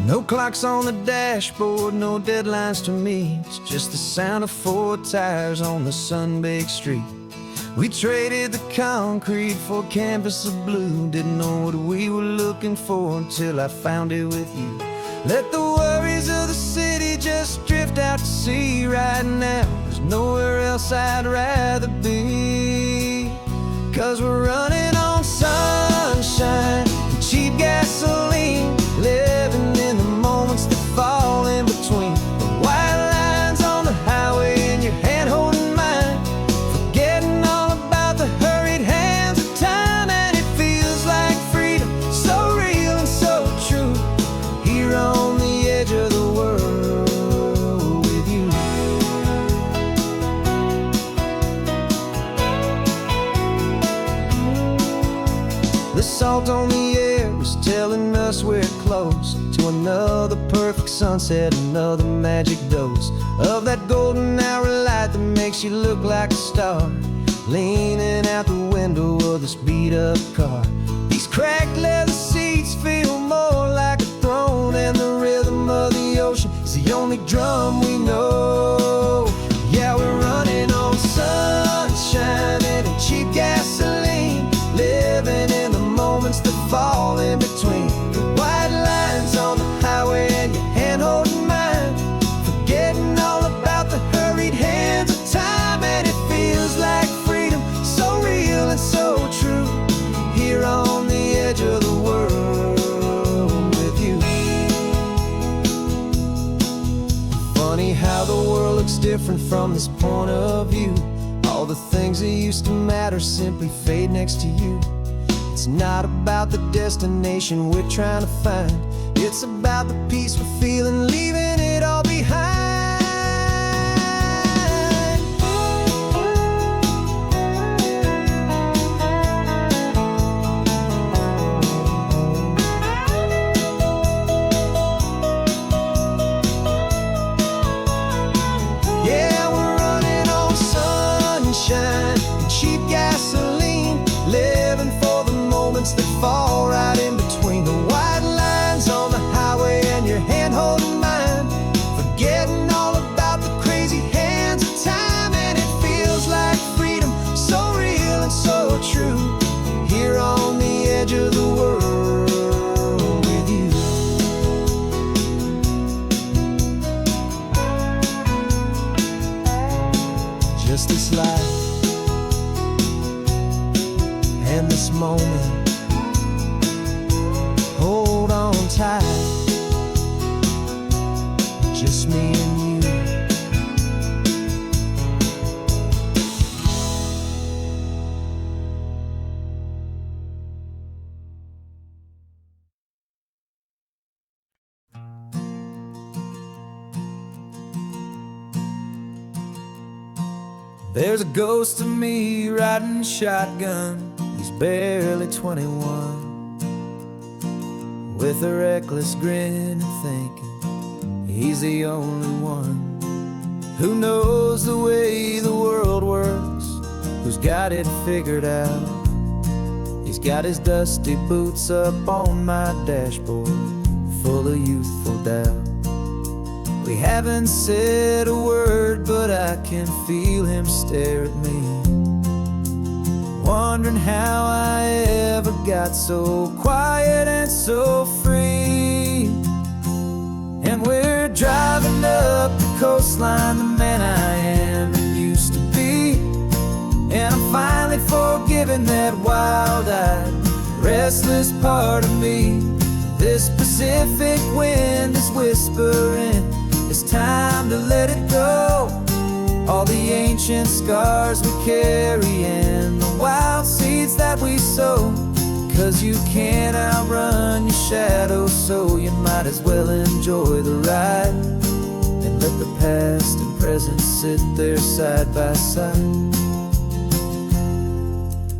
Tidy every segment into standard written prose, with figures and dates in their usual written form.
No clocks on the dashboard, no deadlines to meet. It's just the sound of 4 tires on the sun-baked street. We traded the concrete for a canvas of blue. Didn't know what we were looking for until I found it with you. Let the worries of the city just drift out to sea right now. There's nowhere else I'd rather be. 'Cause we're running on sunshine and cheap gasoline, living in the moments that fall in between. The white lines on the highway and your hand holding mine, forgetting all about the hurried hands of time. And it feels like freedom, so real and so true, here on the edge of the world with you. The salt on the air is telling us we're close to another perfect sunset, another magic dose of that golden hour light that makes you look like a star, leaning out the window of this beat-up car. These cracked leather seats feel more like a throne, and the rhythm of the ocean is the only drum we know. Yeah, we're running on sunshine and cheap gasoline, living in the moments that fall in between. The white lines on the highway and your hand holding mine, forgetting all about the hurried hands of time. And it feels like freedom, so real and so true, here on the edge of the world with you. Funny how the world looks different from this point of view. All the things that used to matter simply fade next to you. It's not about the destination we're trying to find, it's about the peace we're feeling, leaving it all behind. Yeah, we're running on sunshine and cheap gasoline, living for the moments that fall right in between. The white lines on the highway and your hand holding mine, forgetting all about the crazy hands of time. And it feels like freedom, so real and so true, here on the edge of the world with you. Just this life and this moment, hold on tight, just me and you. There's a ghost of me riding shotgun, he's barely 21, with a reckless grin and thinking he's the only one who knows the way the world works, who's got it figured out. He's got his dusty boots up on my dashboard, full of youthful doubt. We haven't said a word, but I can feel him stare at me, wondering how I ever got so quiet and so free. And we're driving up the coastline, the man I am and used to be, and I'm finally forgiving that wild-eyed, restless part of me. This Pacific wind is whispering, it's time to let it go. All the ancient scars we carry and the wild seeds that we sow. 'Cause you can't outrun your shadow, so you might as well enjoy the ride and let the past and present sit there side by side.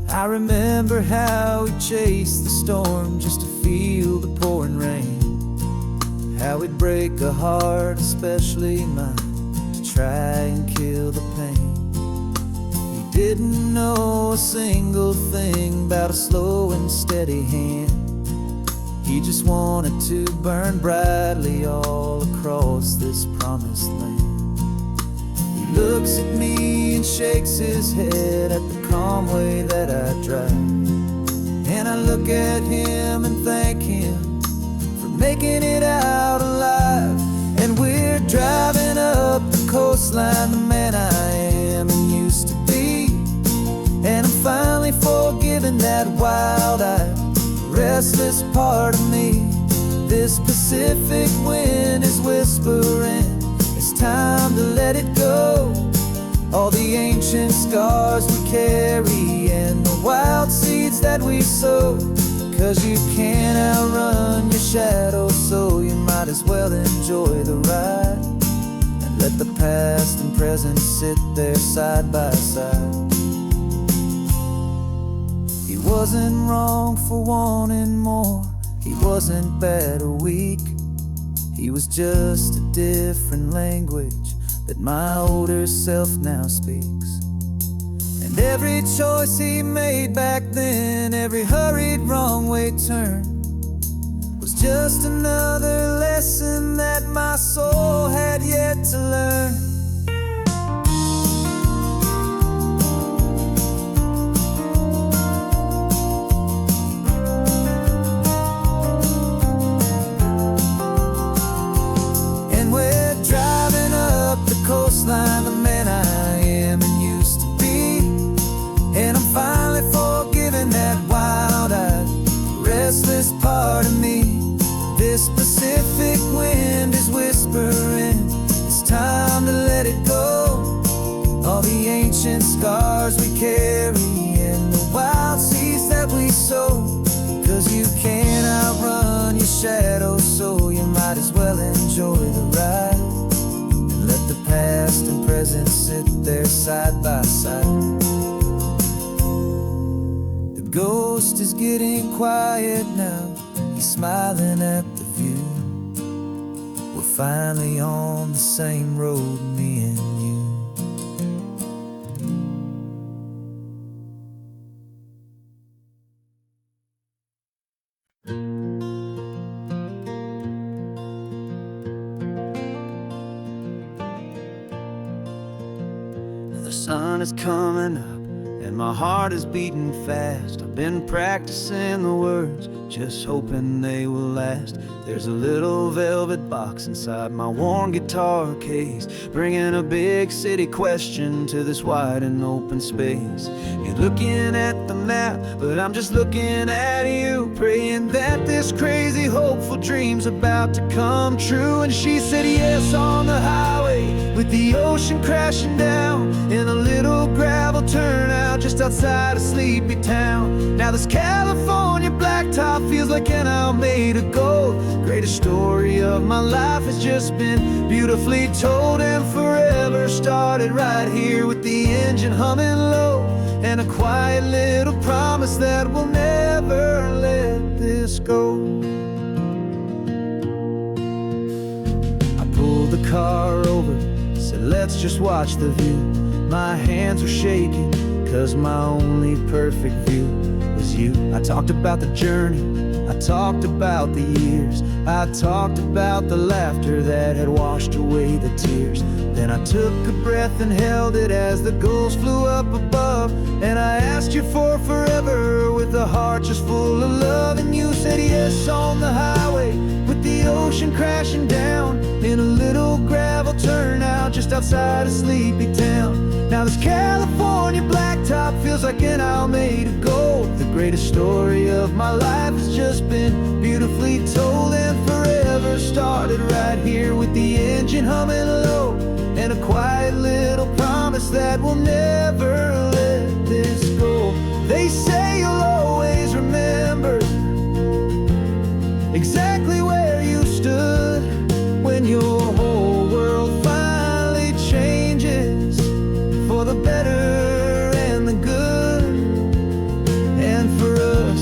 I remember how we chased the storm just to feel the pouring rain, how we'd break a heart, especially mine, to try and kill the pain. We didn't know a single thing about a slow and steady hand, He just wanted to burn brightly all across this promised land. He looks at me and shakes his head at the calm way that I drive. And I look at him and thank him for making it out alive. And we're driving up the coastline, the man I am and used to be. And I'm finally forgiving that wild-eyed, restless part of me. This Pacific wind is whispering, it's time to let it go. All the ancient scars we carry and the wild seeds that we sow. 'Cause you can't outrun your shadow, so you might as well enjoy the ride. And let the past and present sit there side by side. He wasn't wrong for wanting more, he wasn't bad or weak. He was just a different language that my older self now speaks. And every choice he made back then, every hurried wrong way turn, was just another lesson that my soul had yet to learn. Coastline, the man I am and used to be. And I'm finally forgiving that wild-eyed, restless part of me. This Pacific wind is whispering, it's time to let it go. All the ancient scars we carry and the wild seeds that we sow. 'Cause you can't outrun your shadow, so you might as well enjoy the ride. Let the past and present sit there side by side. The ghost is getting quiet now, he's smiling at the view. We're finally on the same road, me and you. The sun is coming up and my heart is beating fast. I've been practicing the words, just hoping they will last. There's a little velvet box inside my worn guitar case, bringing a big city question to this wide and open space. You're looking at the map, but I'm just looking at you, praying that this crazy hopeful dream's about to come true. And she said yes on the highway, with the ocean crashing down in a little gravel turnout just outside a sleepy town. Now this California blacktop feels like an hour made of gold. Greatest story of my life has just been beautifully told, and forever started right here with the engine humming low, and a quiet little promise that we'll never let this go. I pulled the car over, said let's just watch the view. My hands were shaking, 'cause my only perfect view was you. I talked about the journey, I talked about the years, I talked about the laughter that had washed away the tears. Then I took a breath and held it as the gulls flew up above, and I asked you for forever with a heart just full of love. And you said yes on the highway, with the ocean crashing down in a little gravel turnout just outside a sleepy town. Now this California blacktop feels like an hour made of gold. The greatest story of my life has just been beautifully told, and forever started right here with the engine humming low, and a quiet little promise that we'll never let this go. They say you'll always remember exactly where you stood when your whole world finally changes for the better and the good. And for us,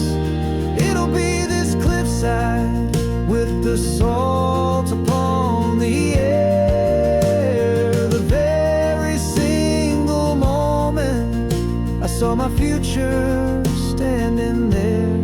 it'll be this cliffside with the salt upon the air. The very single moment I saw my future standing there.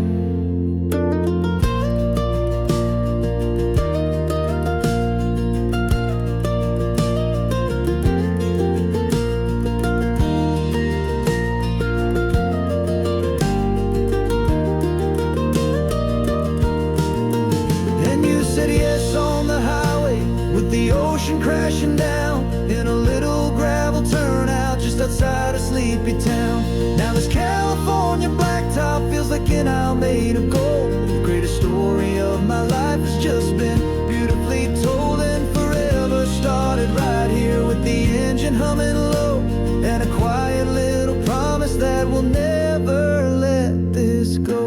with the ocean crashing down in a little gravel turnout just outside a sleepy town. Now this California blacktop feels like an isle made of gold. The greatest story of my life has just been beautifully told, and forever started right here with the engine humming low, and a quiet little promise that we'll never let this go.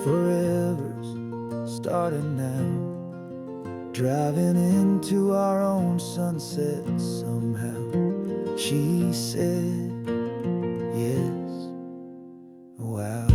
Forever's started now, driving into our own sunset somehow. She said, yes, wow.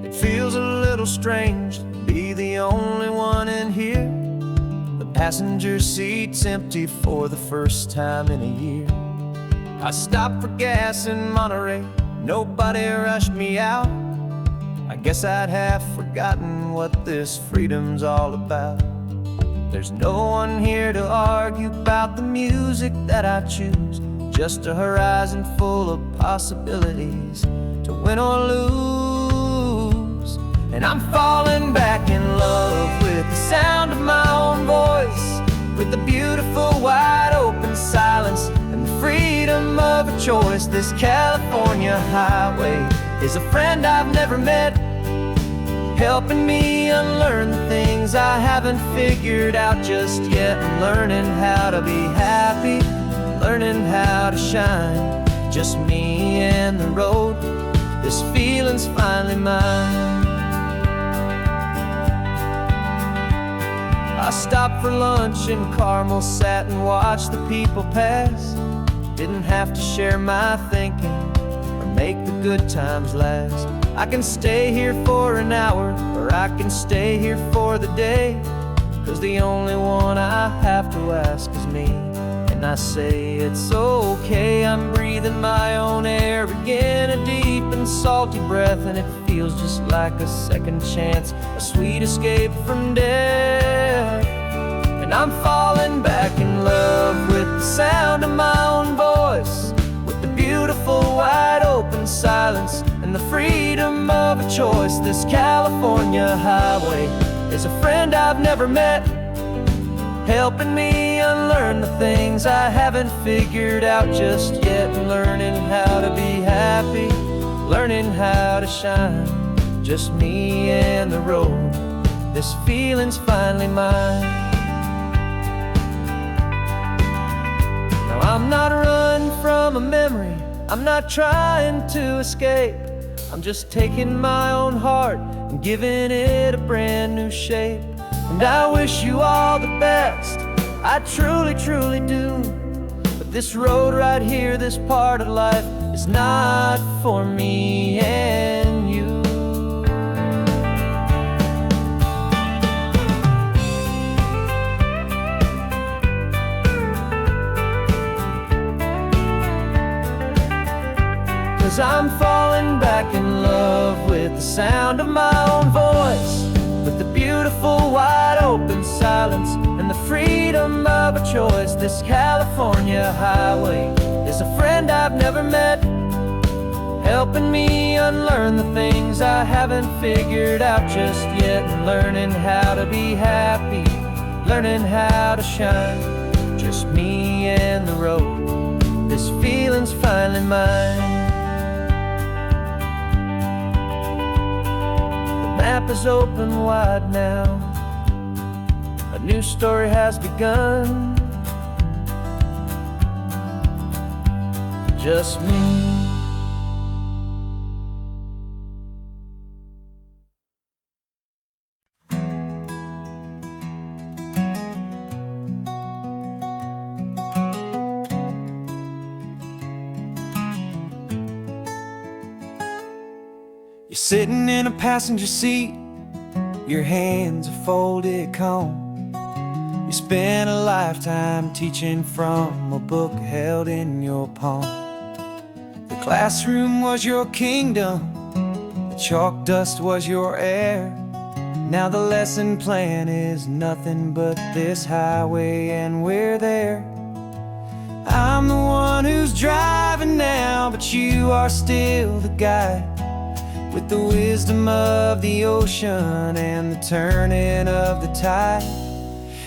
It feels a little strange to be the only one in here. The passenger seat's empty for the first time in a year. I stopped for gas in Monterey, nobody rushed me out. I guess I'd have forgotten what this freedom's all about. There's no one here to argue about the music that I choose, just a horizon full of possibilities to win or lose. And I'm falling back in love with the sound of my own voice, with the beautiful wide open silence and the freedom of a choice. This California highway is a friend I've never met, helping me unlearn the things I haven't figured out just yet. I'm learning how to be happy, learning how to shine, just me and the road. This feeling's finally mine. I stopped for lunch in Carmel, sat and watched the people pass. Didn't have to share my thinking or make the good times last. I can stay here for an hour, or I can stay here for the day, 'cause the only one I have to ask is me. And I say it's okay, I'm breathing my own air again, a deep and salty breath, and it feels just like a second chance, a sweet escape from death. And I'm falling back in love with the sound of my own voice, with the beautiful wide open silence and the freedom of a choice. This California highway is a friend I've never met, helping me unlearn the things I haven't figured out just yet. Learning how to be happy, learning how to shine, just me and the road. This feeling's finally mine. Now I'm not running from a memory, I'm not trying to escape. I'm just taking my own heart and giving it a brand new shape. And I wish you all the best, I truly, truly do. But this road right here, this part of life, is not for me and you. 'Cause I'm falling back in love with the sound of my own voice, with the beautiful wide open silence and the freedom of a choice. This California highway is a friend I've never met, helping me unlearn the things I haven't figured out just yet. And learning how to be happy, learning how to shine, just me and the road. This feeling's finally mine. The map is open wide now, a new story has begun, just me. You're sitting in a passenger seat, your hands are folded calm, You spent a lifetime teaching from a book held in your palm. The classroom was your kingdom, the chalk dust was your air. Now the lesson plan is nothing but this highway and we're there. I'm the one who's driving now, but you are still the guide, with the wisdom of the ocean and the turning of the tide.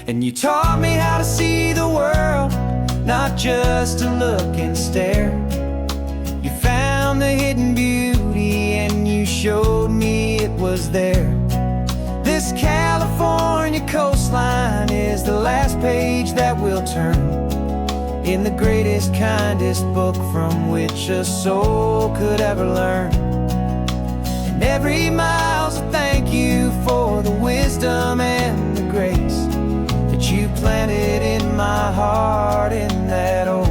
And you taught me how to see the world, not just to look and stare. You found the hidden beauty and you showed me it was there. This California coastline is the last page that we'll turn in the greatest, kindest book from which a soul could ever learn. And every mile's a thank you for the wisdom and the grace that you planted in my heart in that old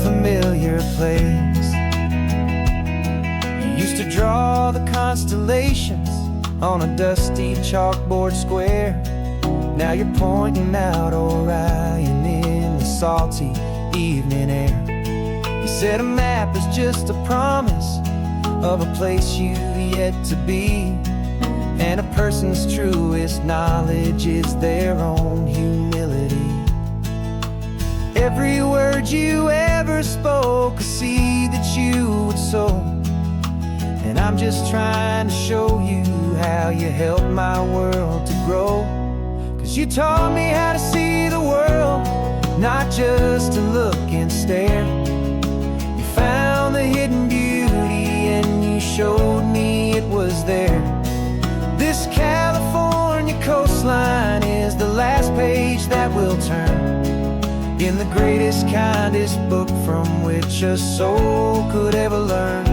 familiar place. You used to draw the constellations on a dusty chalkboard square. Now you're pointing out Orion in the salty evening air. You said a map is just a promise of a place you've yet to be, and a person's truest knowledge is their own humility. Every word you ever spoke, a seed that you would sow, and I'm just trying to show you how you helped my world to grow. 'Cause you taught me how to see the world, not just to look and stare. You found the hidden beauty and you showed me it was there. This California coastline is the last page that we'll turn in the greatest, kindest book from which a soul could ever learn.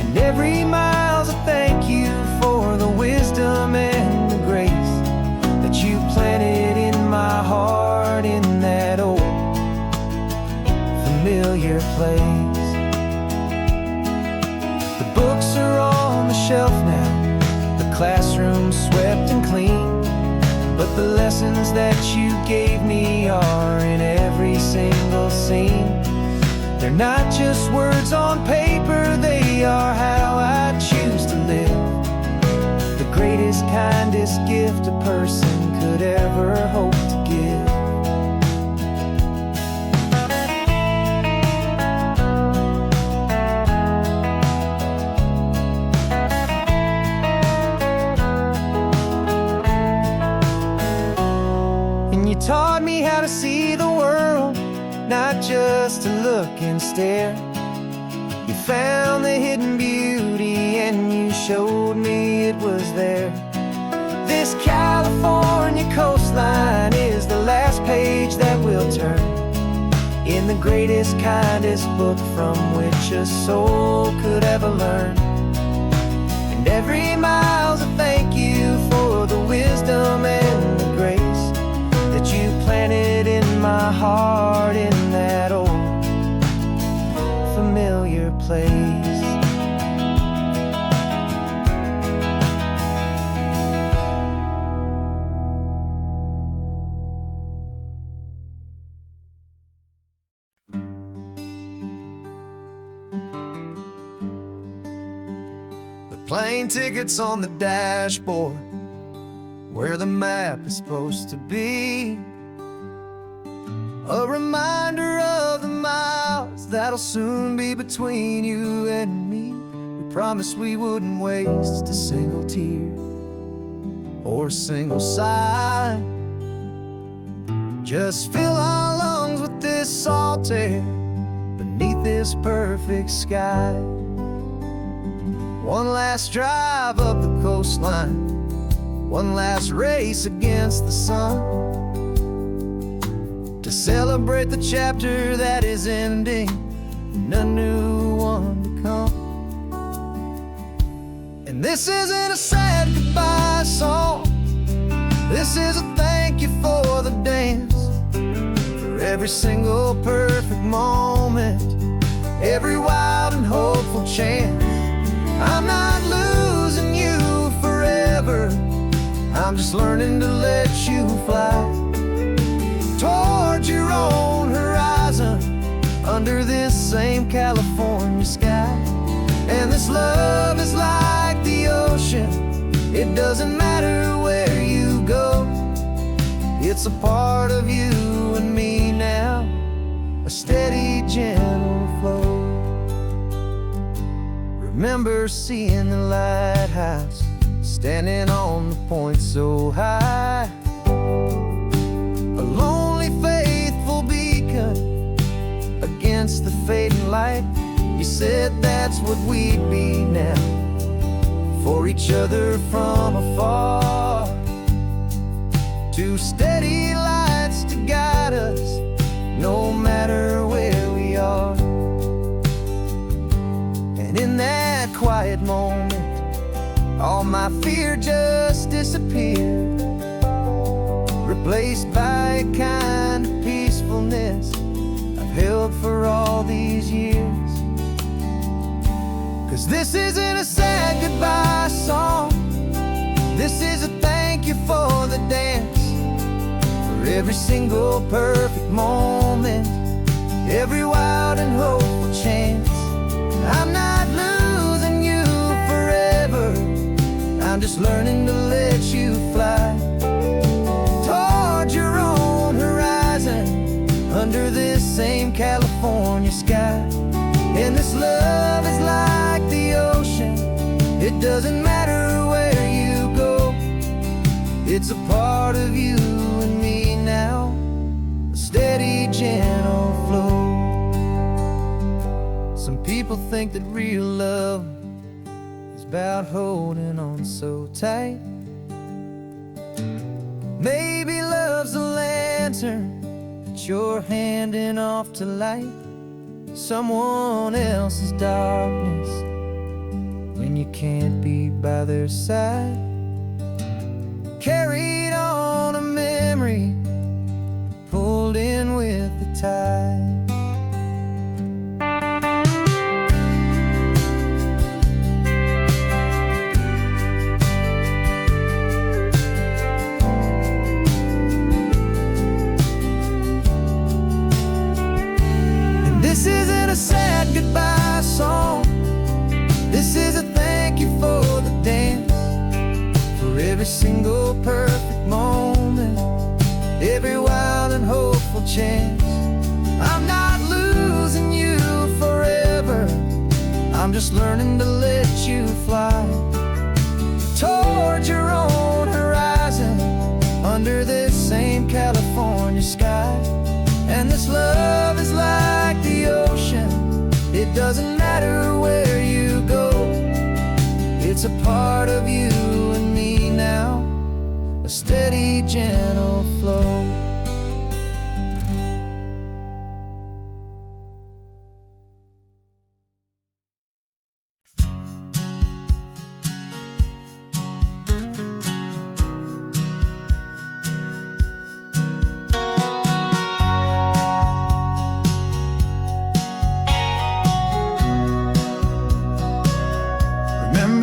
And every mile's a thank you for the wisdom and the grace that you planted in my heart in that old familiar place. The books are on the shelf now, the classroom swept and clean, but the lessons that you gave me are in every single scene. They're not just words on paper, they are how I choose to live. The greatest, kindest gift a person could ever hope to give. And you taught me how to see the world, not just to look and stare. You found the hidden beauty and you showed me it was there. This California coastline is the last page that we'll turn in the greatest, kindest book from which a soul could ever learn. And every mile's a thank you for the wisdom and the grace that you planted in my heart in that old familiar place. The plane tickets on the dashboard, where the map is supposed to be, a reminder of the miles that'll soon be between you and me. We promised we wouldn't waste a single tear or a single sigh. Just fill our lungs with this salt air beneath this perfect sky. One last drive up the coastline, one last race against the sun, to celebrate the chapter that is ending and a new one to come. And this isn't a sad goodbye song, this is a thank you for the dance, for every single perfect moment, every wild and hopeful chance. I'm not losing you forever, I'm just learning to let you fly towards your own horizon under this same California sky. And this love is like the ocean, it doesn't matter where you go. It's a part of you and me now, a steady, gentle flow. Remember seeing the lighthouse, standing on the point so high, a lonely, faithful beacon against the fading light. You said that's what we'd be now, for each other from afar. Two steady lights to guide us, no matter where we are. And in that quiet moment, all my fear just disappeared, replaced by a kind of peacefulness I've held for all these years. 'Cause this isn't a sad goodbye song, this is a thank you for the dance, for every single perfect moment, every wild and hopeful chance. I'm not losing you forever, I'm just learning to let you fly towards your own horizon under this same California sky. And this love is like the ocean, it doesn't matter where you go. It's a part of you and me now, a steady, gentle flow. Some people think that real love is about holding on so tight. Maybe love's a lantern that you're handing off to light someone else's darkness when you can't be by their side. Carried on a memory, pulled in with the tide. This isn't a sad goodbye song, this is a thank you for the dance, for every single perfect moment, every wild and hopeful chance. I'm not losing you forever, I'm just learning to let you fly towards your own horizon under this same California sky. And this love is like the ocean, it doesn't matter where you go. It's a part of you and me now, a steady, gentle flow.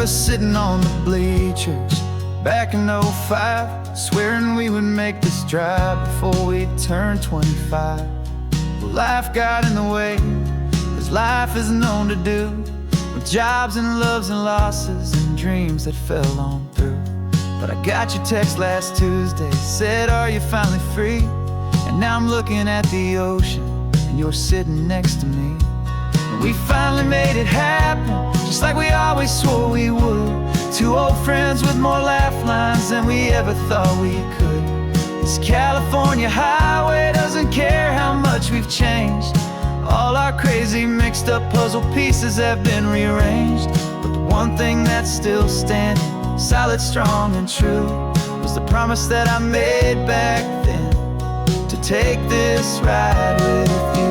Sitting on the bleachers back in '05, swearing we would make this drive before we turned 25. Well, life got in the way, as life is known to do, with jobs and loves and losses and dreams that fell on through. But I got your text last Tuesday, said, are you finally free? And now I'm looking at the ocean, and you're sitting next to me. And we finally made it happen, just like we always swore we would. Two old friends with more laugh lines than we ever thought we could. This California highway doesn't care how much we've changed. All our crazy mixed up puzzle pieces have been rearranged. But the one thing that's still standing, solid, strong and true, was the promise that I made back then, to take this ride with you.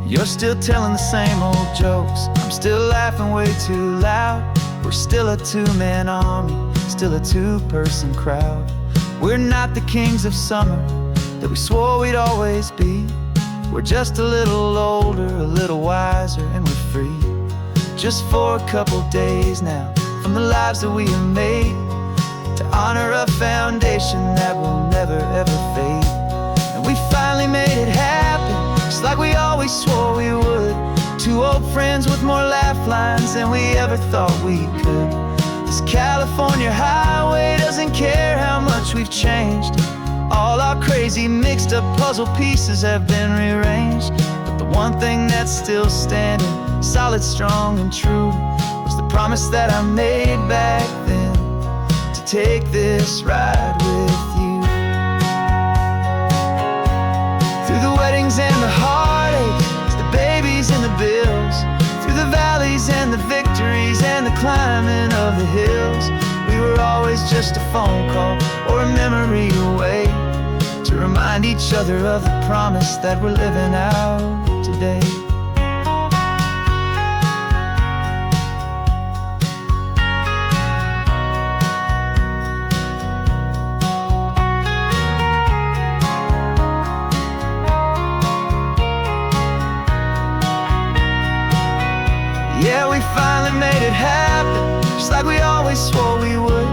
You're still telling the same old jokes, I'm still laughing way too loud. We're still a two-man army, still a two-person crowd. We're not the kings of summer that we swore we'd always be. We're just a little older, a little wiser, and we're free. Just for a couple days now, from the lives that we have made, to honor a foundation that will never ever fade. And we finally made it happen, just like we always swore we would. Two old friends with more laugh lines than we ever thought we could. This California highway doesn't care how much we've changed. All our crazy mixed up puzzle pieces have been rearranged, but the one thing that's still standing, solid, strong, and true, was the promise that I made back then, to take this ride with you. Through the weddings and the heartaches, the babies and the bills, through the valleys and the victories and the climbing of the hills, we were always just a phone call or a memory away, to remind each other of the promise that we're living out today. Yeah, we finally made it happen, just like we always swore we would.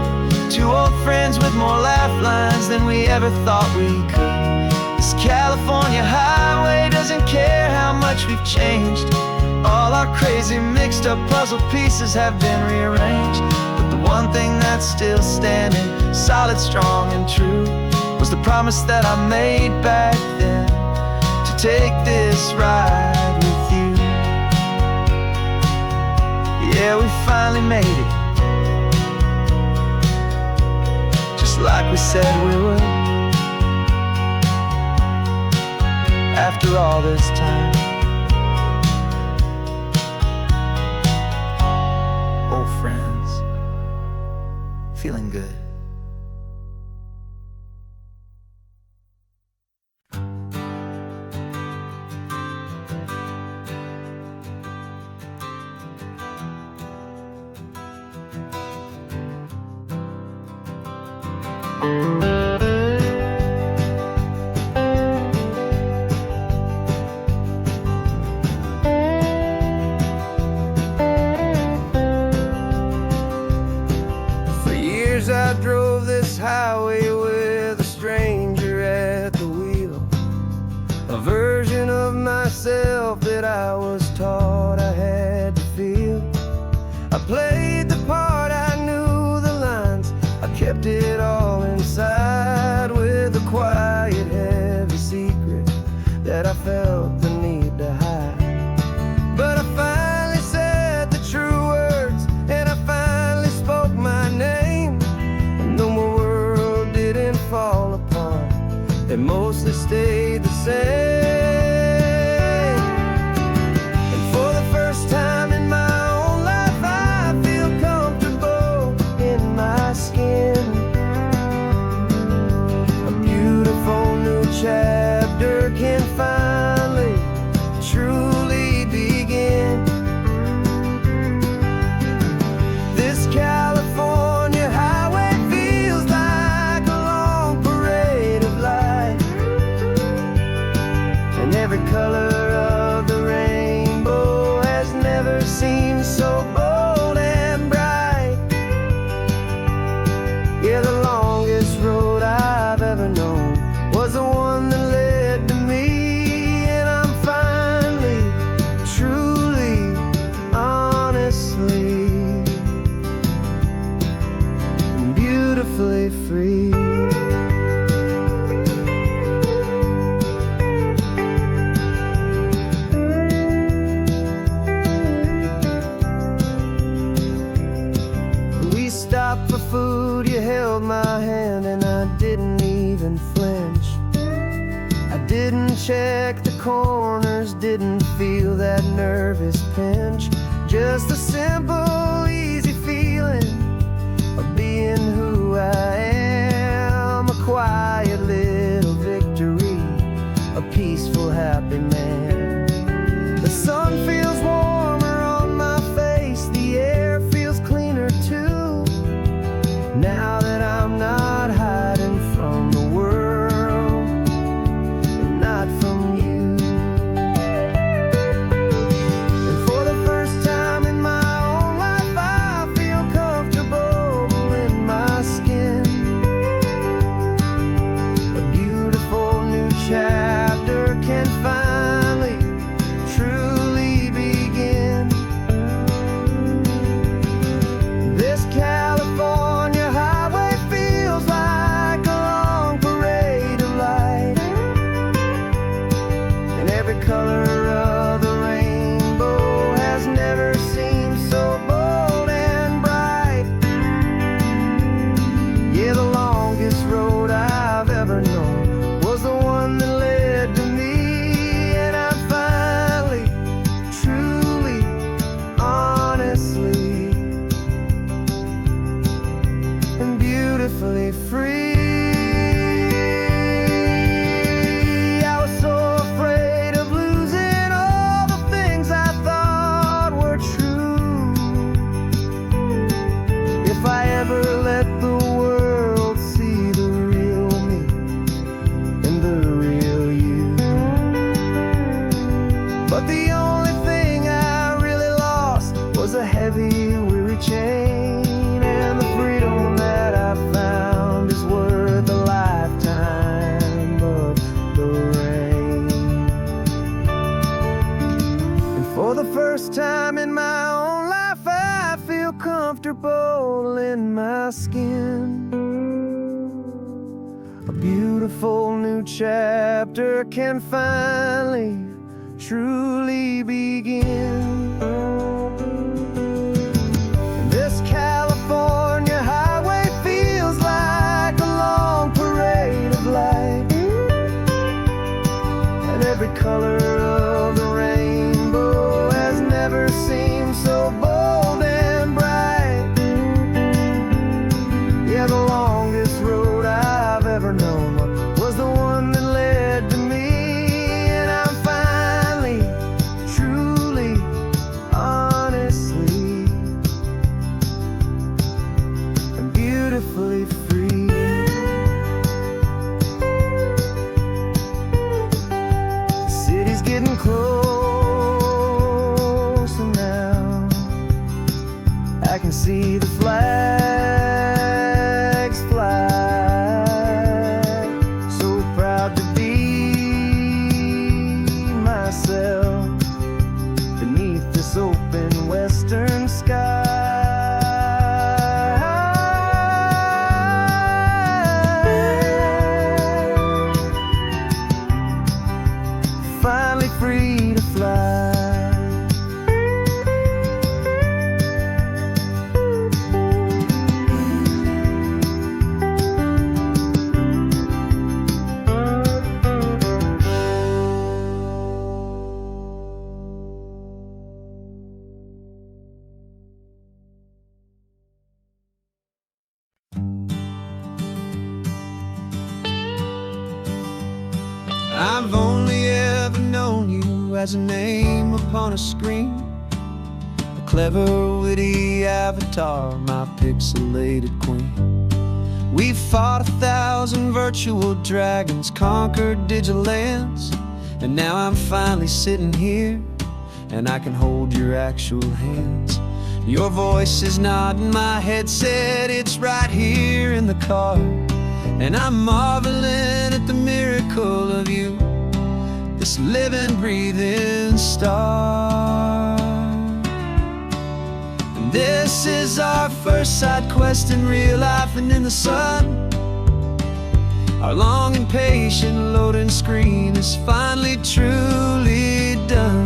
Two old friends with more laugh lines than we ever thought we could. This California highway doesn't care how much we've changed. All our crazy mixed up puzzle pieces have been rearranged, but the one thing that's still standing, solid, strong, and true, was the promise that I made back then, to take this ride with you. Yeah, we finally made it, just like we said we would. After all this time, old friends, feeling good. I drove this highway with a stranger at the wheel, a version of myself that I was taught I had to feel. I played the part, I knew the lines, I kept it all inside, with a quiet, heavy secret that I felt the need to hide. But I finally said the true words, and I finally spoke my name. Fall apart, it mostly stayed the same. And for the first time in my own life, I feel comfortable in my skin. A beautiful new chapter can finally, truly begin. This California highway feels like a long parade of light, and every color of the rainbow has never seemed so bold and bright. Yeah, the longest road I've ever known was the one that led to me, and I'm finally, truly, honestly, beautifully free. We stopped for food, you held my hand, and I didn't even flinch. I didn't check the corners, didn't feel that nervous pinch. Just a simple, easy feeling of being who I am. A quiet little victory, a peaceful, happy man. The sun feels warmer on my face, the air feels cleaner too, now that I'm not hiding from the world, and not from you. And for the first time in my own life, beautifully free. I was so afraid of losing all the things I thought were true. If I ever let the world see the real me and the real you. But the only thing I really lost was a heavy, weary chain, and the freedom that I found is worth a lifetime of the rain. And for the first time in my own life, I feel comfortable in my skin. A beautiful new chapter can finally, truly begin. And this California highway feels like a long parade of light, and every color of the rainbow has never seemed so bold and bright. Yeah, the longest road I've ever known was the one that led to me, and I'm finally, truly, honestly, and beautifully free. The city's getting closer now. I can see the flags fly. So proud to be myself beneath this open western sky. Finally free to fly. I've only ever known you as a name upon a screen, a clever, witty avatar, my pixelated queen. We've fought 1,000 virtual dragons, conquered digital lands, and now I'm finally sitting here, and I can hold your actual hands. Your voice is not in my headset, it's right here in the car, and I'm marveling at the miracle of you, this living, breathing star. And this is our first side quest in real life and in the sun. Our long and patient loading screen is finally, truly done.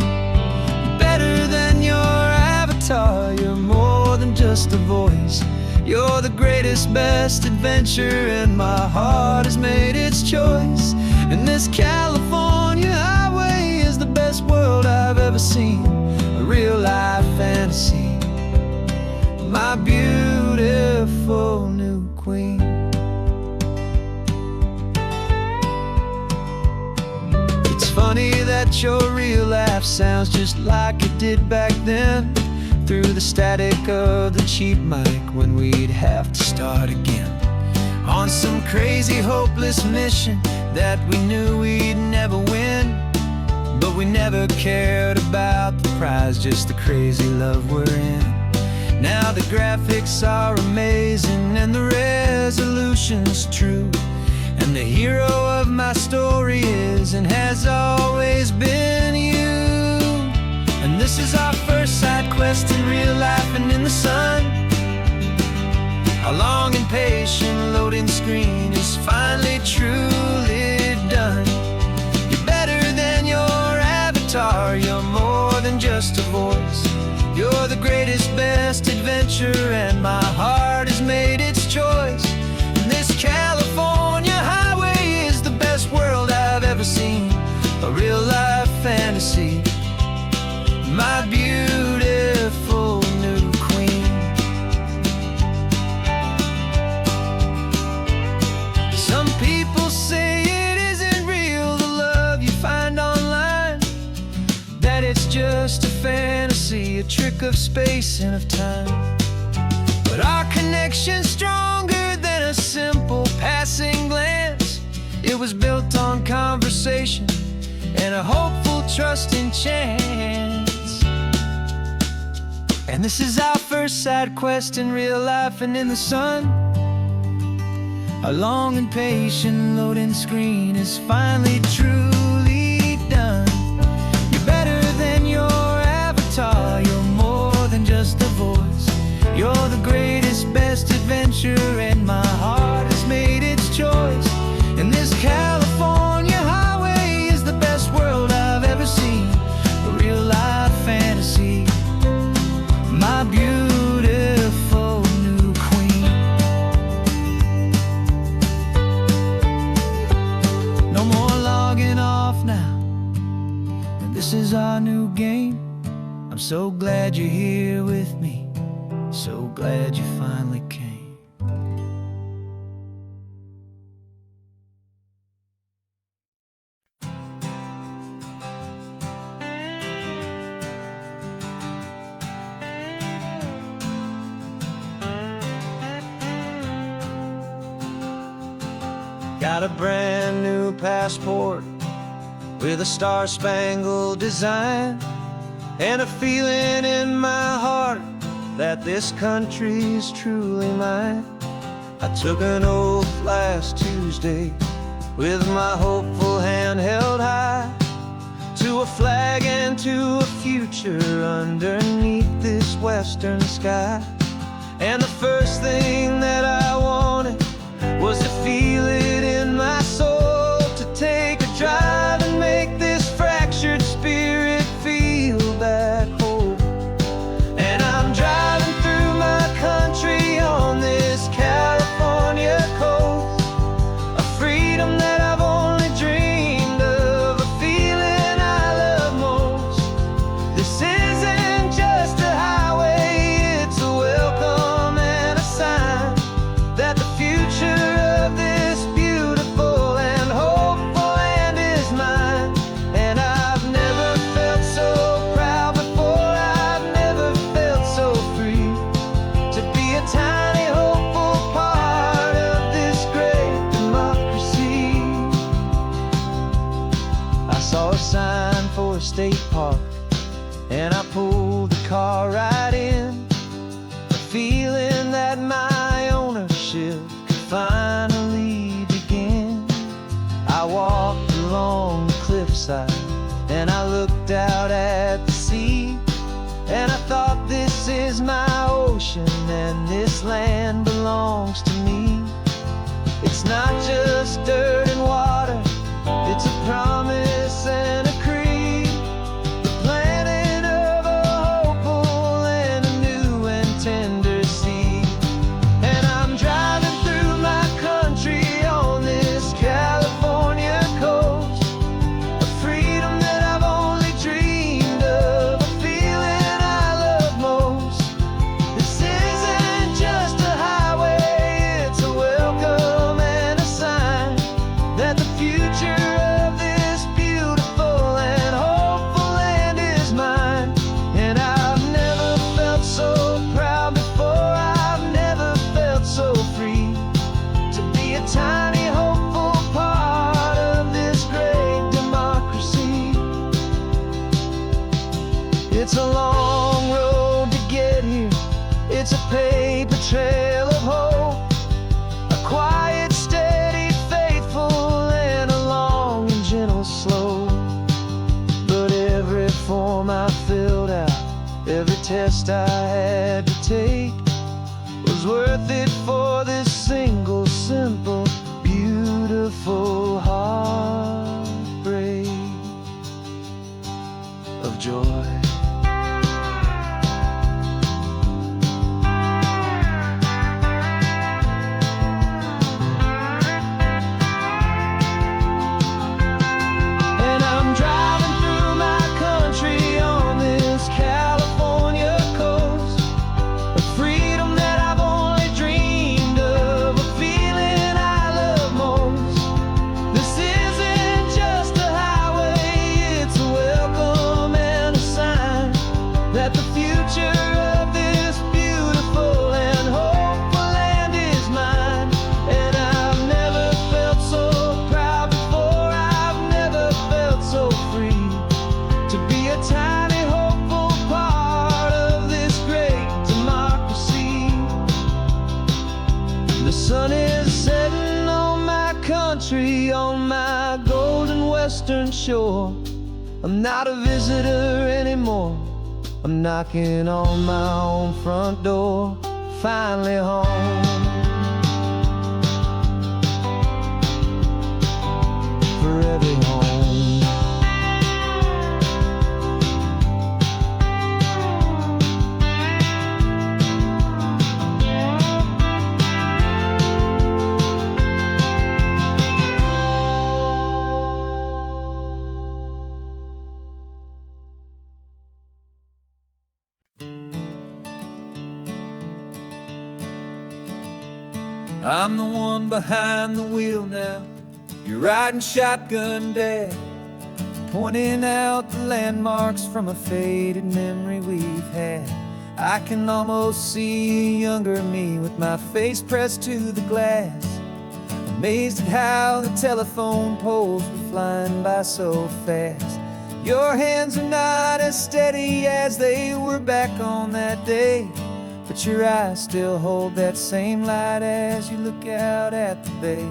Better than your avatar, you're more than just a voice. You're the greatest, best adventure, and my heart has made its choice. And this California highway is the best world I've ever seen, a real-life fantasy, my beautiful new queen. It's funny that your real life sounds just like it did back then, through the static of the cheap mic when we'd have to start again, on some crazy, hopeless mission that we knew we'd never win. But we never cared about the prize, just the crazy love we're in. Now the graphics are amazing and the resolution's true, and the hero of my story is and has always been you. And this is our first side quest in real life and in the sun. Our long and patient loading screen is finally, truly done. You're better than your avatar, you're more than just a voice. You're the greatest, best adventure, and my heart has made its choice. And this California highway is the best world I've ever seen, a real-life fantasy, my beautiful new queen. a trick of space and of time. But our connection's stronger than a simple passing glance. It was built on conversation and a hopeful trusting chance. And this is our first side quest in real life and in the sun. Our long and patient loading screen is finally truly done. You're better than your avatar, you're more than just a voice. You're the greatest, best adventure, and my heart has made its choice. And this California highway is the best world I've ever seen. A real life fantasy, my beautiful new queen. No more logging off now, and this is our new game. I'm so glad you're here with me, so glad you finally came. Got a brand new passport with a star-spangled design, and a feeling in my heart that this country's truly mine. I took an oath last Tuesday with my hopeful hand held high, to a flag and to a future underneath this western sky. And the first thing that I wanted was to feel it in my soul, to take a drive and make this fractured spirit feel back home. And I'm driving through my country on this California coast, a freedom that I've only dreamed of, a feeling I love most. This isn't just a highway, it's a welcome and a sign that the future of this beautiful and hopeful land is mine. And I've never felt so proud before, I've never felt so free, to be a tiny hopeful part of this great democracy. I saw a sign for a state park, and I pulled the car right in, a feeling that my ownership could finally begin. I walked along the cliffside and I looked out at the sea, and I thought, this is my ocean and this land belongs to me. It's not just dirt and water, it's a promise and a creed, the planting of a hopeful and a new and tender seed. And I'm driving through my country on this California coast, a freedom that I've only dreamed of, a feeling I love most. This isn't just a highway, it's a welcome and a sign that the future of this beautiful and hopeful land is mine. And I've never felt so proud before, I've never felt so free, to be a tiny hopeful part of this great democracy. It's a long road to get here, it's a paper trail of hope, a quiet, steady, faithful, and a long and gentle slope. But every form I filled out, every test I had to take, was worth it for this single, simple, beautiful heartbreak of joy. And I'm driving through my country on this California coast, a freedom that I've only dreamed sun is setting on my country, on my golden western shore. I'm not a visitor anymore. I'm knocking on my own front door. Finally home. Forever home. I'm the one behind the wheel now. You're riding shotgun, Dad, pointing out the landmarks from a faded memory we've had. I can almost see a younger me with my face pressed to the glass, amazed at how the telephone poles were flying by so fast. Your hands are not as steady as they were back on that day, but your eyes still hold that same light as you look out at the bay.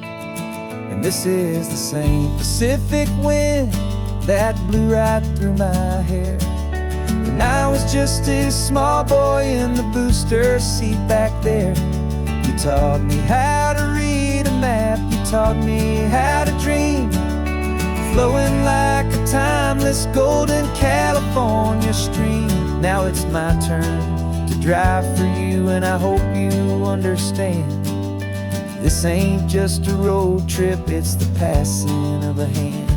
And this is the same Pacific wind that blew right through my hair when I was just a small boy in the booster seat back there. You taught me how to read a map, you taught me how to dream, flowing like a timeless golden California stream. Now it's my turn to drive for you, and I hope you understand. This ain't just a road trip, it's the passing of a hand.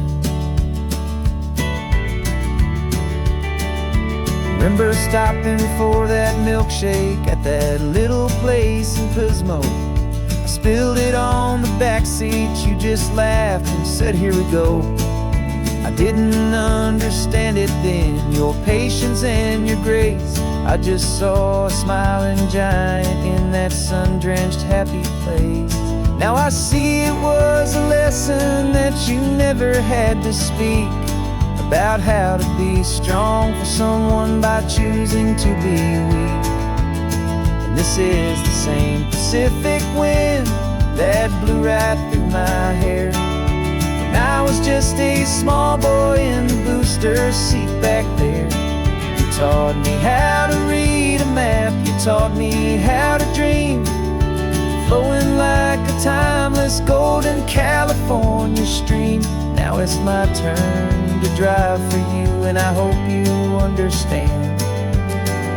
Remember stopping for that milkshake at that little place in Pismo? I spilled it on the back seat, you just laughed and said, "Here we go." I didn't understand it then, your patience and your grace. I just saw a smiling giant in that sun-drenched happy place. Now I see it was a lesson that you never had to speak, about how to be strong for someone by choosing to be weak. And this is the same Pacific wind that blew right through my hair when I was just a small boy in the booster seat back there. You taught me how to read a map, you taught me how to dream, flowing like a timeless golden California stream. Now it's my turn to drive for you, and I hope you understand.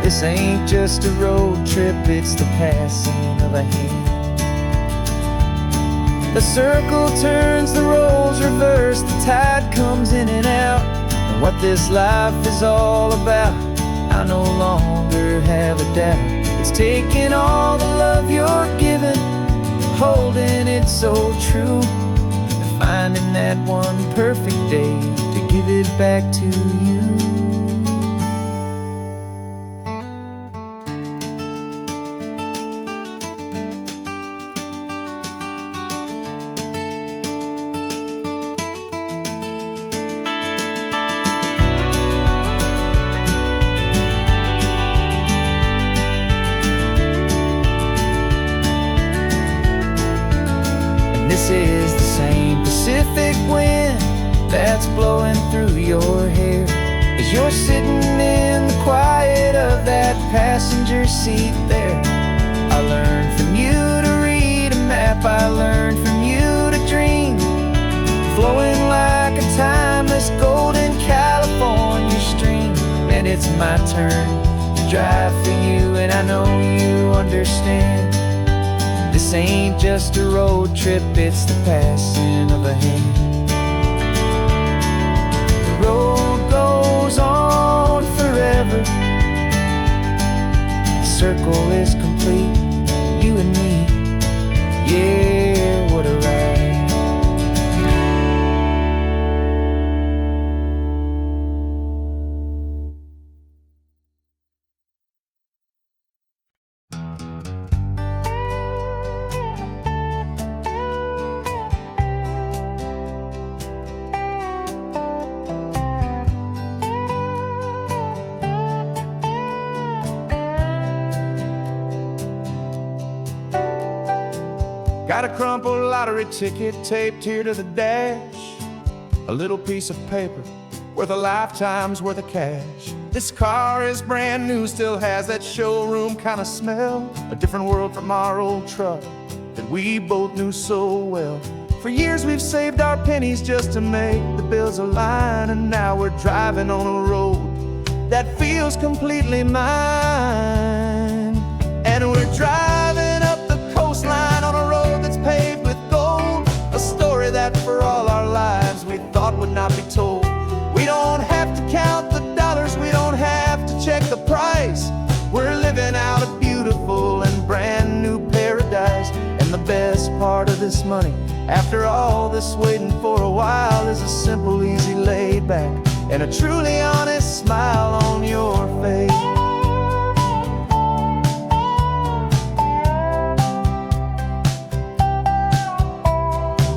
This ain't just a road trip, it's the passing of a hand. The circle turns, the roles reverse, the tide comes in and out. And what this life is all about, I no longer have a doubt. It's taking all the love you're giving, holding it so true, and finding that one perfect day to give it back to you. This is the same Pacific wind that's blowing through your hair as you're sitting in the quiet of that passenger seat there. I learned from you to read a map, I learned from you to dream, flowing like a timeless golden California stream. And it's my turn to drive for you, and I know you understand. This ain't just a road trip, it's the passing of a hand. The road goes on forever, the circle is complete, you and me, yeah, what a ride. Got a crumpled lottery ticket taped here to the dash, a little piece of paper worth a lifetime's worth of cash. This car is brand new, still has that showroom kind of smell, a different world from our old truck that we both knew so well. For years we've saved our pennies just to make the bills align, and now we're driving on a road that feels completely mine. And we're driving up the coastline on a road that's paved with gold, a story that for all our lives we thought would not be told. We don't have to count the dollars, we don't have to check the price. We're living out a beautiful and brand new paradise. And the best part of this money, after all this waiting for a while, is a simple, easy, laid back, and a truly honest smile on your face.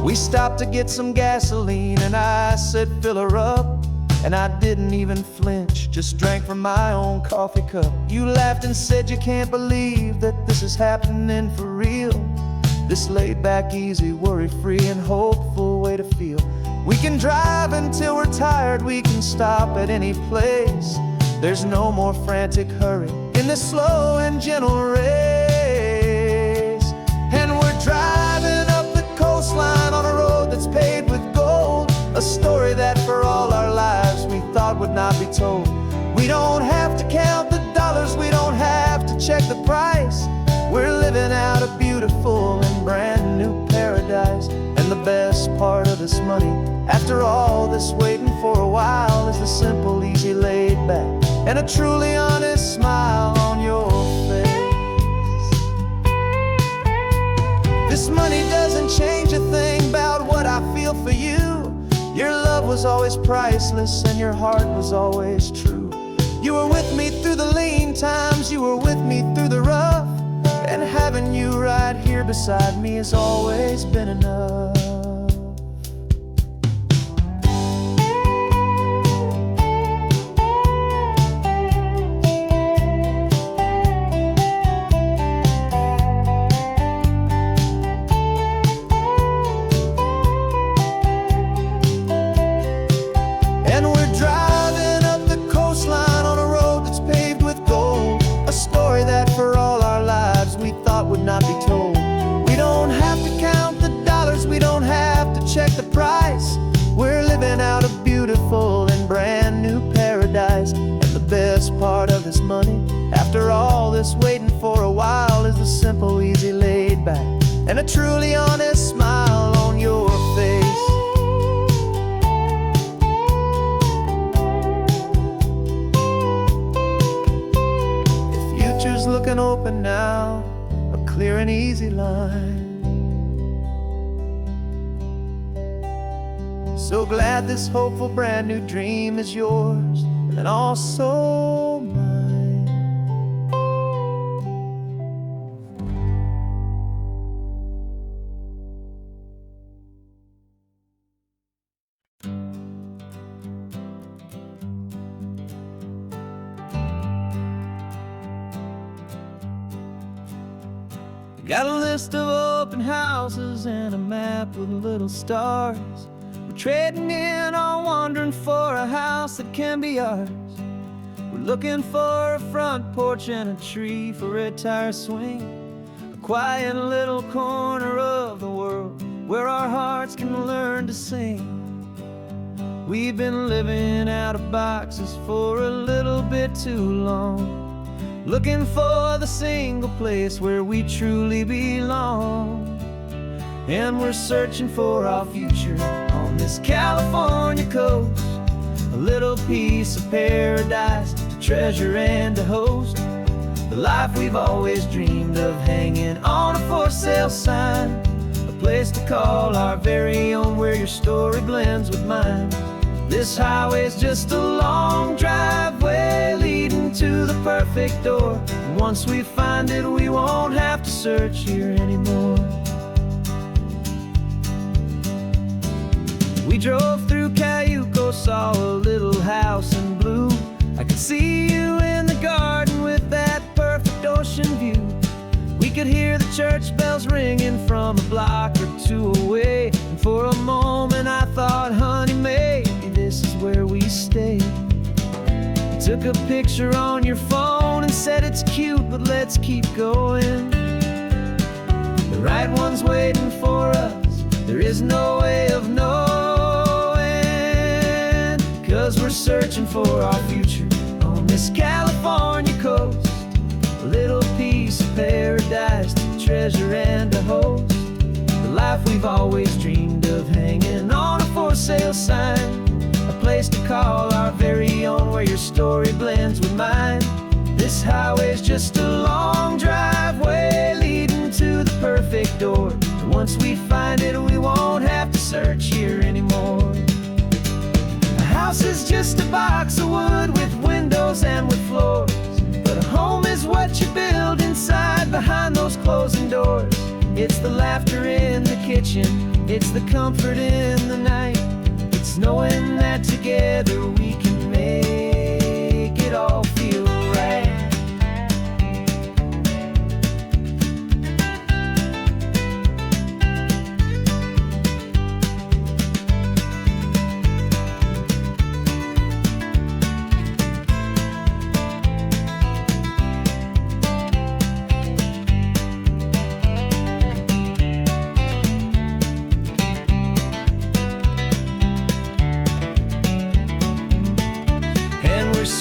We stopped to get some gasoline, and I said, fill her up. And I didn't even flinch, just drank from my own coffee cup. You laughed and said you can't believe that this is happening for real. This laid back, easy, worry-free and hopeful way to feel. We can drive until we're tired, we can stop at any place. There's no more frantic hurry in this slow and gentle race. And we're driving up the coastline on a road that's paved with gold, a story that for all our lives we thought would not be told. We don't have to count the dollars, we don't have to check the price. We're living out a beautiful and brand new paradise. And the best part of this money, after all this waiting for a while, is the simple, easy, laid back, and a truly honest smile on your face. This money doesn't change a thing about what I feel for you. Your love was always priceless and your heart was always true. You were with me through the lean times, you were with me through the rough, and having you right here beside me has always been enough. Not be told. We don't have to count the dollars, we don't have to check the price. We're living out a beautiful and brand new paradise. And the best part of this money, after all this waiting for a while, is the simple, easy, laid back, and a truly honest smile on your face. The future's looking open now, clear and easy line. So glad this hopeful brand new dream is yours and also mine. Got a list of open houses and a map with little stars. We're trading in or wandering for a house that can be ours. We're looking for a front porch and a tree for a tire swing, a quiet little corner of the world where our hearts can learn to sing. We've been living out of boxes for a little bit too long, looking for the single place where we truly belong. And we're searching for our future on this California coast, a little piece of paradise to treasure and to host, the life we've always dreamed of, hanging on a for sale sign, a place to call our very own, where your story blends with mine. This highway's just a long driveway leading to the perfect door. And once we find it, we won't have to search here anymore. We drove through Cayuco, saw a little house in blue. I could see you in the garden with that perfect ocean view. We could hear the church bells ringing from a block or two away. And for a moment I thought, honey, maybe this is where we stay. You took a picture on your phone and said it's cute, but let's keep going. The right one's waiting for us, there is no way of knowing. 'Cause we're searching for our future on this California coast. A little piece of paradise to treasure and to host. The life we've always dreamed of, hanging on a for sale sign. A place to call our very own, where your story blends with mine. This highway's just a long driveway leading to the perfect door. And once we find it, we won't have to search here anymore. A house is just a box of wood with windows and with floors. But a home is what you build inside behind those closing doors. It's the laughter in the kitchen, it's the comfort in the night. It's knowing that together we can make it all feel right.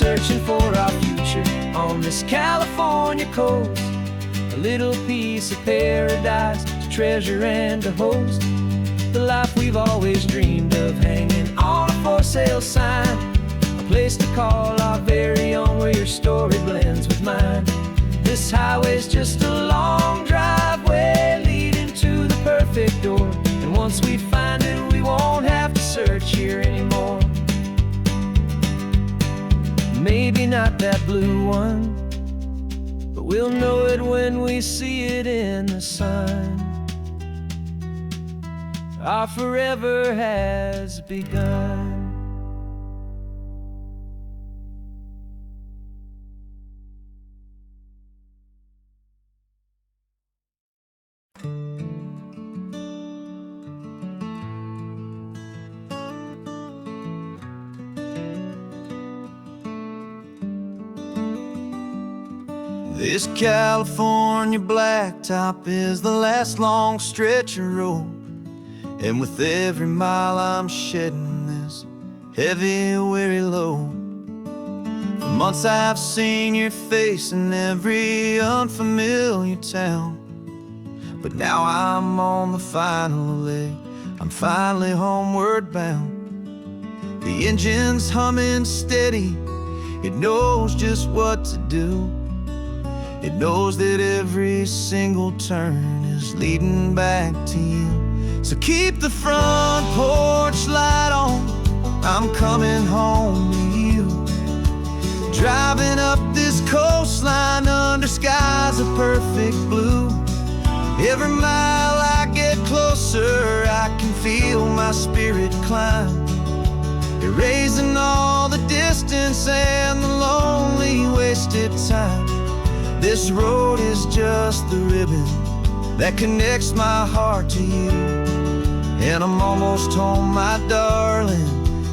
Searching for our future on this California coast. A little piece of paradise to treasure and to host. The life we've always dreamed of, hanging on a for sale sign. A place to call our very own, where your story blends with mine. This highway's just a long driveway leading to the perfect door. And once we find it, we won't have to search here anymore. Maybe not that blue one, but we'll know it when we see it in the sun. Our forever has begun. This California blacktop is the last long stretch of road, and with every mile I'm shedding this heavy, weary load. For months I've seen your face in every unfamiliar town, but now I'm on the final leg, I'm finally homeward bound. The engine's humming steady, it knows just what to do. It knows that every single turn is leading back to you. So keep the front porch light on, I'm coming home to you. Driving up this coastline under skies of perfect blue. Every mile I get closer, I can feel my spirit climb, erasing all the distance and the lonely wasted time. This road is just the ribbon that connects my heart to you. And I'm almost home, my darling,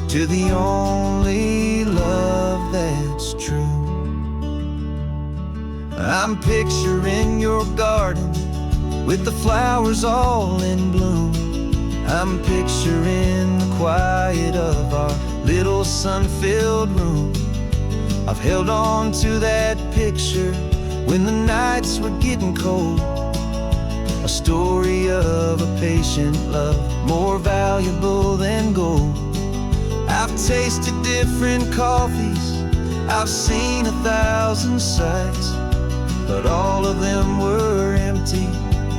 to the only love that's true. I'm picturing your garden with the flowers all in bloom. I'm picturing the quiet of our little sun-filled room. I've held on to that picture when the nights were getting cold. A story of a patient love, more valuable than gold. I've tasted different coffees, I've seen 1,000 sights, but all of them were empty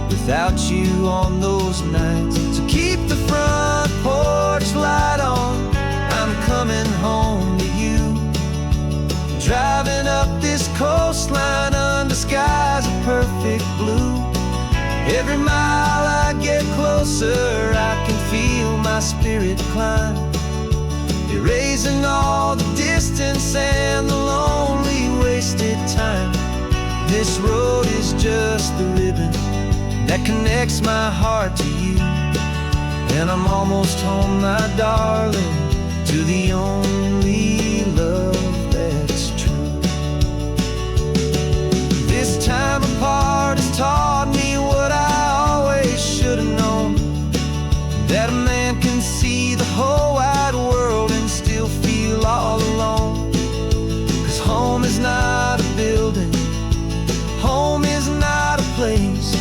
without you on those nights. So keep the front porch light on, I'm coming home to you. Driving up this coastline under skies of perfect blue. Every mile I get closer, I can feel my spirit climb, erasing all the distance and the lonely wasted time. This road is just the ribbon that connects my heart to you. And I'm almost home, my darling, to the only love that's true. This time apart has taught me what I always should have known, that a man can see the whole wide world and still feel all alone. 'Cause home is not a building, home is not a place,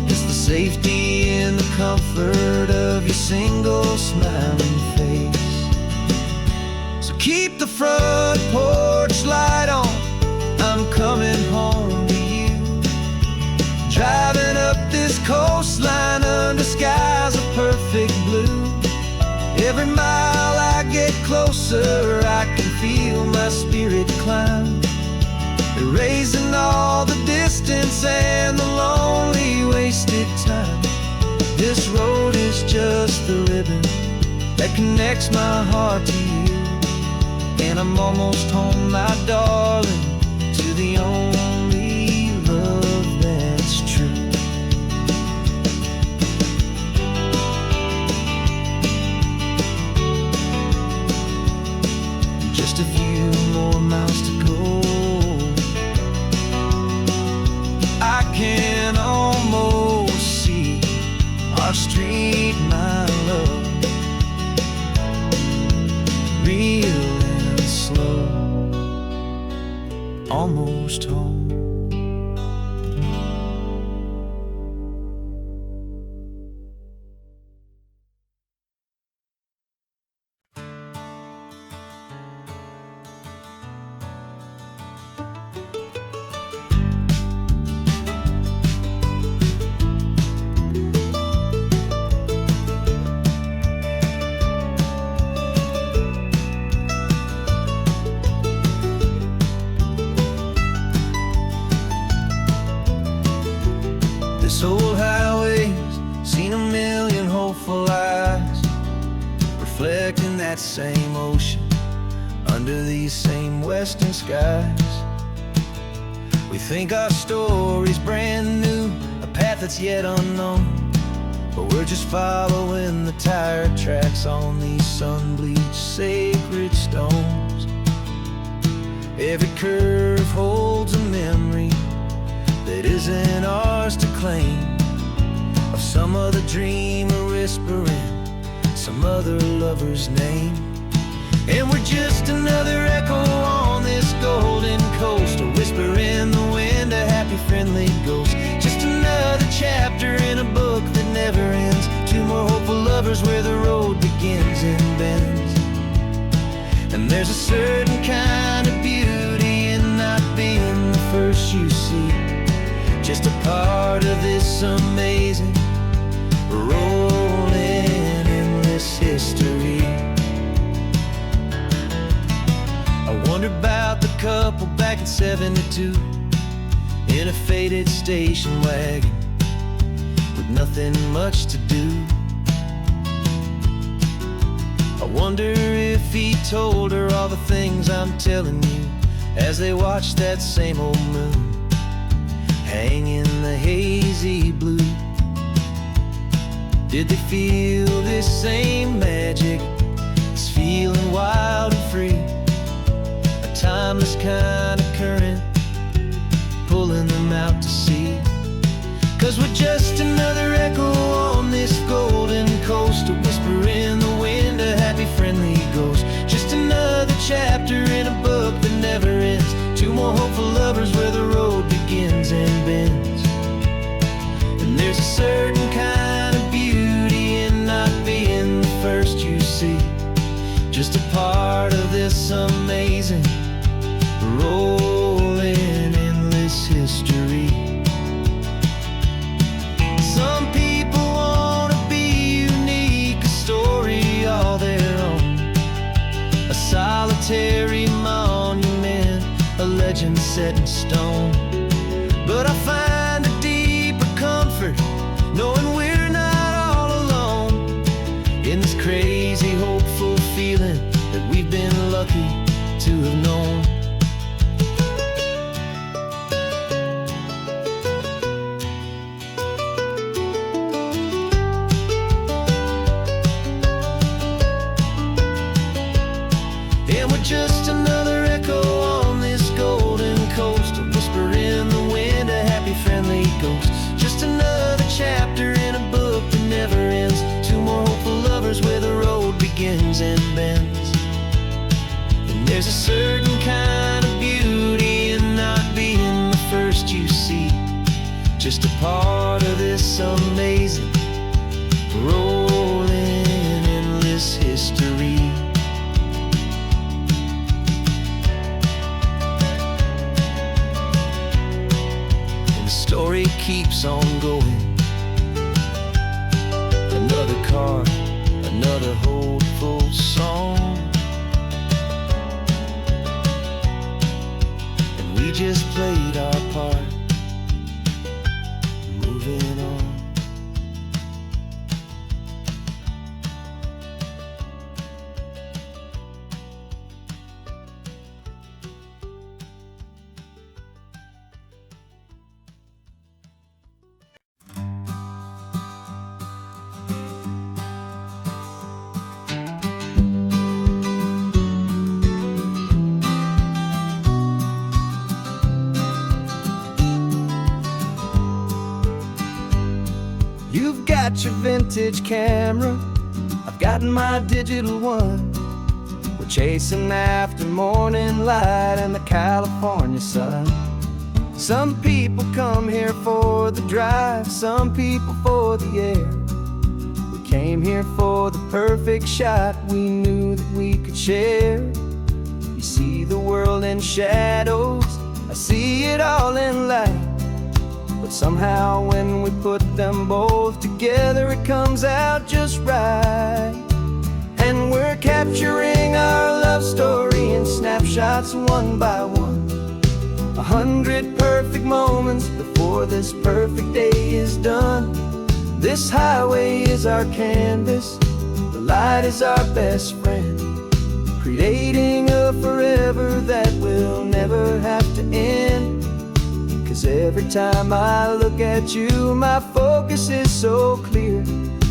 it's the safety and the comfort of your single smiling face. So keep the front porch light on, I'm coming home to you. Driving up this coastline under skies of perfect blue. Every mile I get closer, I can feel my spirit climb, erasing all the distance and the lonely wasted time. This road is just the ribbon that connects my heart to you. And I'm almost home, my darling, to the only love that's true. Just a few more miles to go, I can almost see our street, my love, real and slow, almost home. This old highway's seen a million hopeful eyes, reflecting that same ocean under these same western skies. We think our story's brand new, a path that's yet unknown, but we're just following the tire tracks on these sun-bleached sacred stones. Every curve holds a memory that isn't ours to claim, of some other dreamer whispering some other lover's name. And we're just another echo on this golden coast, a whisper in the wind, a happy friendly ghost. Just another chapter in a book that never ends, two more hopeful lovers where the road begins and bends. And there's a certain kind of beauty in not being the first you see, just a part of this amazing rolling endless history. I wonder about the couple back in '72 in a faded station wagon with nothing much to do. I wonder if he told her all the things I'm telling you as they watched that same old moon hang in the hazy blue. Did they feel this same magic, this feeling wild and free, a timeless kind of current pulling them out to sea? 'Cause we're just another echo on this golden coast, a whisper in the wind, a happy friendly ghost. Just another chapter in a book that never ends, two more hopeful lovers where the road begins and bends. And there's a certain kind of beauty in not being the first you see, just a part of this amazing rolling endless history. Some people want to be unique, a story all their own, a solitary monument, a legend set in stone. But I find a deeper comfort knowing we're not all alone in this crazy hopeful feeling that we've been lucky to have known. rolling endless history. And the story keeps on going. Another car, another hopeful song, and we just played our part, moving on. You've got your vintage camera, I've got my digital one. We're chasing after morning light and the California sun. Some people come here for the drive, some people for the air. We came here for the perfect shot we knew that we could share. You see the world in shadows, I see it all in light. But somehow when we put them both together, it comes out just right. And we're capturing our love story in snapshots one by one. 100 perfect moments before this perfect day is done. This highway is our canvas, the light is our best friend, creating a forever that will never have to end. 'Cause every time I look at you, my focus is so clear.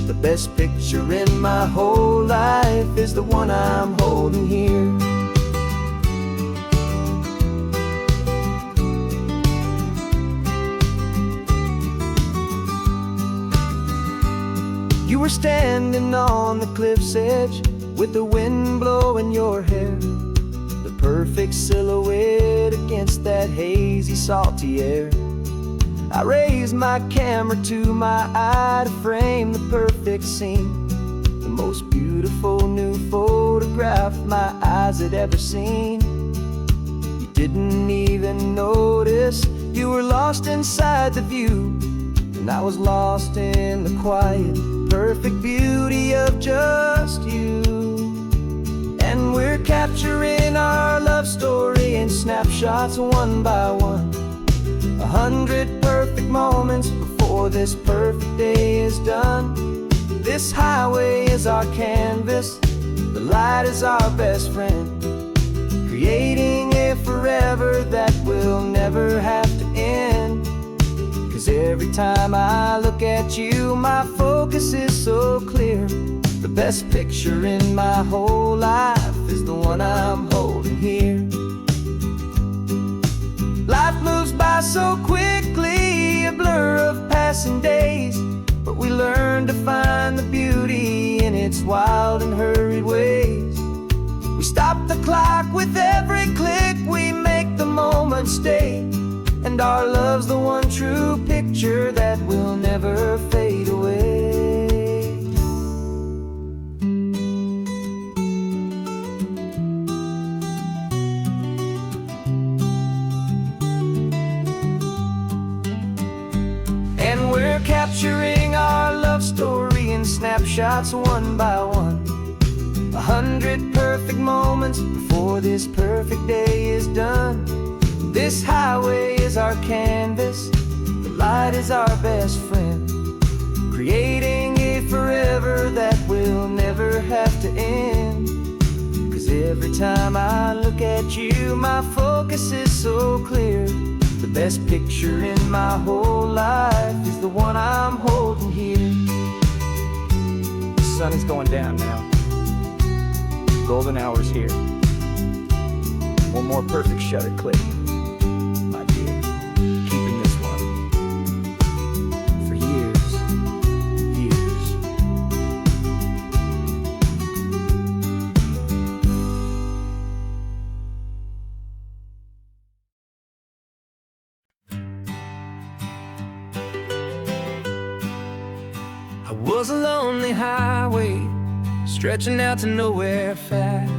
The best picture in my whole life is the one I'm holding here. You were standing on the cliff's edge with the wind blowing your hair, the perfect silhouette against that hazy, salty air. I raised my camera to my eye to frame the perfect scene, the most beautiful new photograph my eyes had ever seen. You didn't even notice you were lost inside the view, and I was lost in the quiet, perfect beauty of just you. And we're capturing our love story in snapshots one by one. 100 perfect moments before this perfect day is done. This highway is our canvas, the light is our best friend, creating a forever that will never have to end. 'Cause every time I look at you, my focus is so clear. The best picture in my whole life is the one I'm holding here. Life moves by so quickly, a blur of passing days, but we learn to find the beauty in its wild and hurried ways. We stop the clock with every click, we make the moment stay, and our love's the one true picture that will never fade away. And we're capturing our love story in snapshots one by one. 100 perfect moments before this perfect day is done. This highway is our canvas, the light is our best friend, creating a forever that will never have to end. 'Cause every time I look at you, my focus is so clear. The best picture in my whole life is the one I'm holding here. The sun is going down now. Golden hour's here. One more perfect shutter click, my dear. Keeping this one for years, years. I was a lonely highway stretching out to nowhere fast.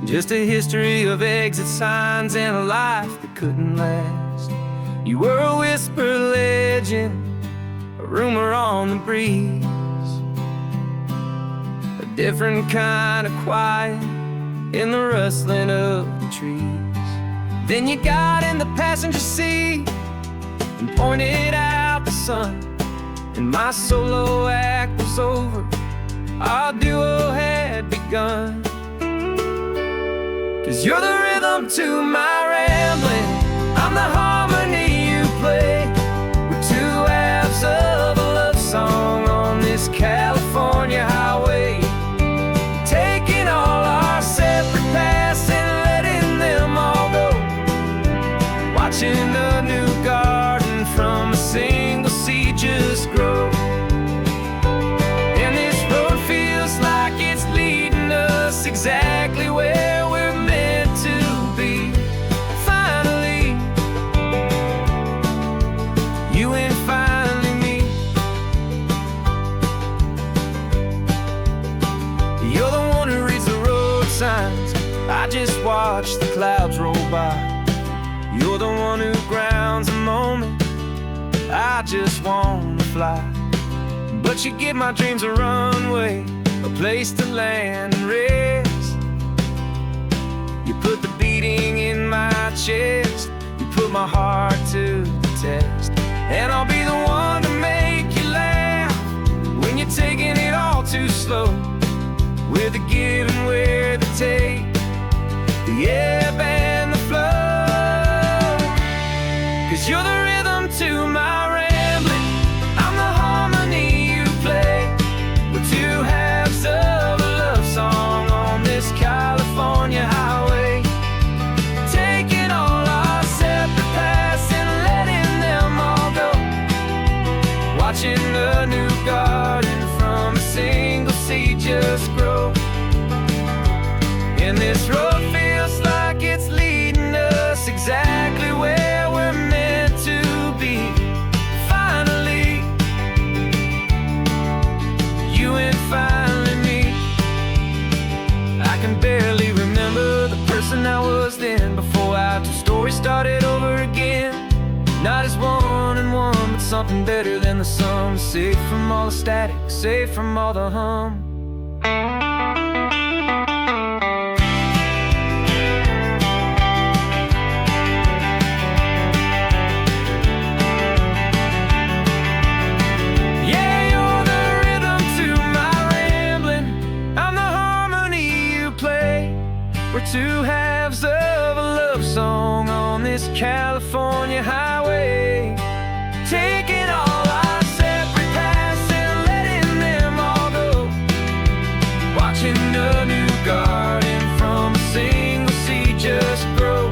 Just a history of exit signs and a life that couldn't last. You were a whisper legend, a rumor on the breeze, a different kind of quiet in the rustling of the trees. Then you got in the passenger seat and pointed out the sun, and my solo act was over, our duo had begun. 'Cause you're the rhythm to my rambling, I'm the harmony you play. We're two halves of a love song on this California highway, taking all our separate paths and letting them all go, watching a new garden from a single seed just grow. And this road feels like it's leading us exactly where we're meant to be. Finally, you and finally me. You're the one who reads the road signs, I just watch the clouds roll by. You're the one who grounds a moment, I just wanna fly. But you give my dreams a runway, a place to land and rest. You put the beating in my chest, you put my heart to the test. And I'll be the one to make you laugh when you're taking it all too slow. We're the give and we're the take, the ebb and the flow. 'Cause you're the rhythm to my rambling, I'm the harmony you play. We're two halves of a love song on this California highway, taking all our separate paths and letting them all go, watching a new garden from a single seed just grow. And this road feels like it's leading us exactly where we're meant to be. Finally, you and finally me. I can barely remember the person I was then, before our two stories started over again. Not as one and one, but something better than the sum. Safe from all the static, safe from all the hum. We're two halves of a love song on this California highway, taking all our separate paths and letting them all go, watching a new garden from a single seed just grow.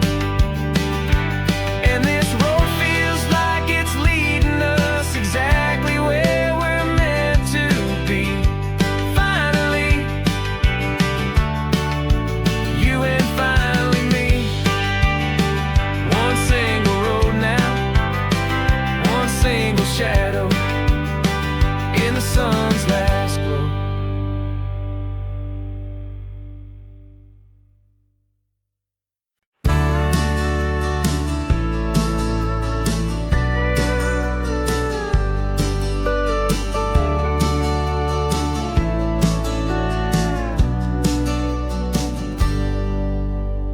And this road feels like it's leading us exactly where we're meant to be. Finally, you and finally me. One single road now, one single shadow in the sun's last glow.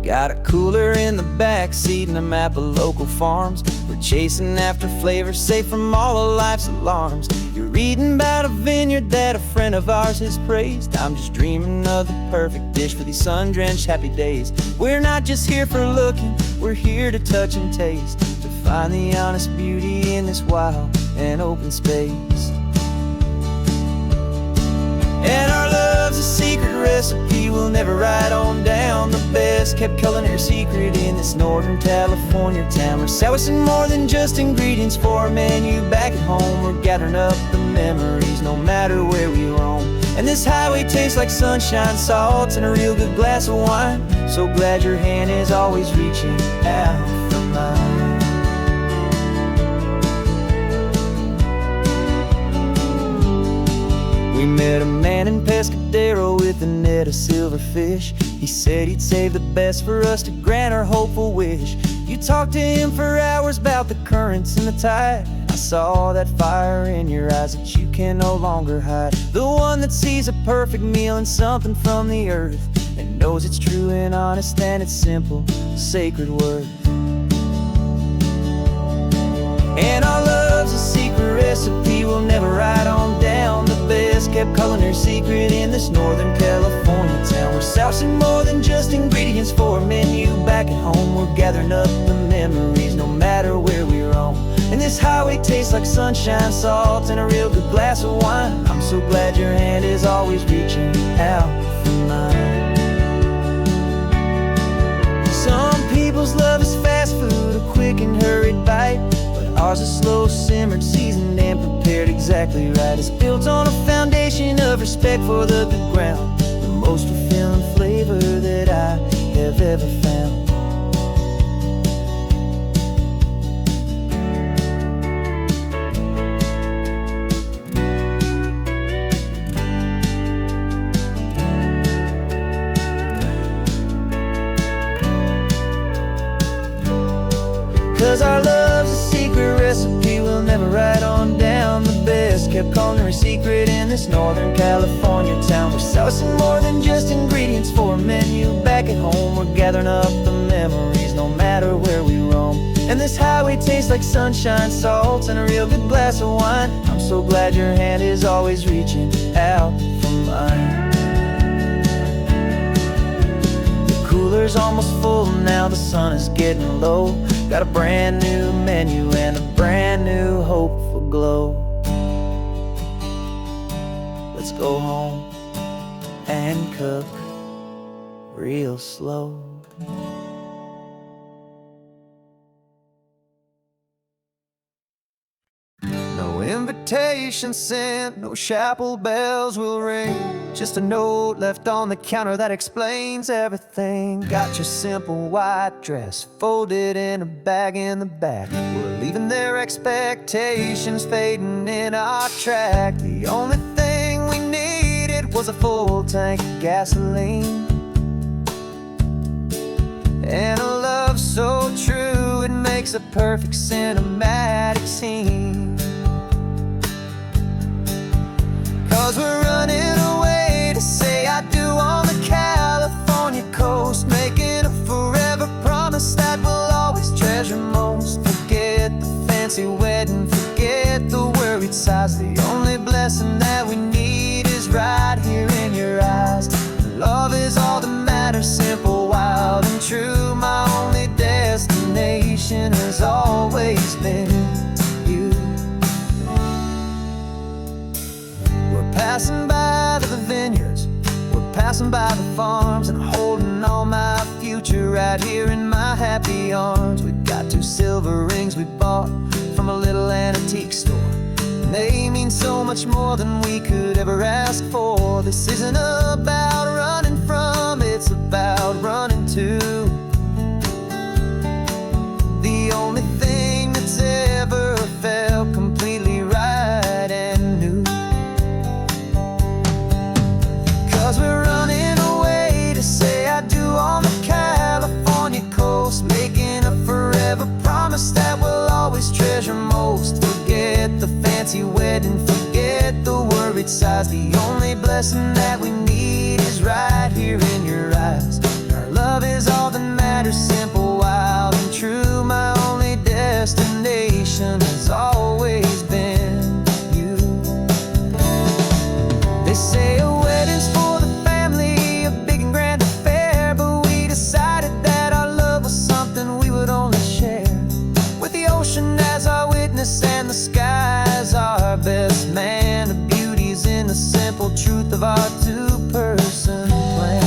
Got a cooler in the back seat and a map of local farms. We're chasing after flavors safe from all of life's alarms. You're reading about a vineyard that a friend of ours has praised. I'm just dreaming of the perfect dish for these sun-drenched happy days. We're not just here for looking, we're here to touch and taste, to find the honest beauty in this wild and open space. And our love's a secret recipe we'll never write on down. The best kept culinary secret in this Northern California town. We're selling more than just ingredients for a menu back at home. We're gathering up the memories no matter where we roam. And this highway tastes like sunshine, salt, and a real good glass of wine. So glad your hand is always reaching out for mine. We met a man in Pescadero with a net of silverfish. He said he'd save the best for us to grant our hopeful wish. You talked to him for hours about the currents and the tide. I saw that fire in your eyes that you can no longer hide. The one that sees a perfect meal in something from the earth, and knows it's true and honest and it's simple, sacred worth. And our love's a secret recipe we'll never write on down. The best kept culinary secret in this Northern California town. We're sourcing more than just ingredients for a menu. Back at home we're gathering up the memories, no matter where we roam. And this highway tastes like sunshine, salt, and a real good glass of wine. I'm so glad your hand is always reaching out for mine. Some people's love is fast food, a quick and hurried bite, but ours is slow, simmered, seasoned, and prepared exactly right. It's built on a foundation of respect for the good ground, the most fulfilling flavor that I have ever found. 'Cause our love's a secret recipe we'll never write on down. The best kept culinary secret in this Northern California town. We're sourcing more than just ingredients for a menu. Back at home we're gathering up the memories, no matter where we roam. And this highway tastes like sunshine, salt, and a real good glass of wine. I'm so glad your hand is always reaching out for mine. The cooler's almost full now, the sun is getting low. Got a brand new menu and a brand new hopeful glow. Let's go home and cook real slow. No invitation sent, no chapel bells will ring. Just a note left on the counter that explains everything. Got your simple white dress folded in a bag in the back. We're leaving their expectations fading in our track. The only thing we needed was a full tank of gasoline, and a love so true it makes a perfect cinematic scene. 'Cause we're running away to say I do on the California coast, making a forever promise that we'll always treasure most. Forget the fancy wedding, forget the worried sighs. The only blessing that we need is right here in your eyes. Love is all that matters, simple, wild, and true. My only destination has always been you. We're passing by the vineyards, we're passing by the farms, and holding all my future right here in my happy arms. We've got 2 silver rings we bought from a little antique store, and they mean so much more than we could ever ask for. This isn't about running from, it's about running to the only thing that's ever felt completely right and new. 'Cause we're running away to say I do on the California coast, making a forever promise that we'll always treasure most. Forget the fancy wedding, forget the worried sighs. The only blessing that we need is right here in your eyes. Our love is all that matters, simple, wild, and true. My only destination has always been you. They say a wedding's for the family, a big and grand affair, but we decided that our love was something we would only share with the ocean as our witness and the sky as our best man. The beauty's in the simple truth of our 2-person plan.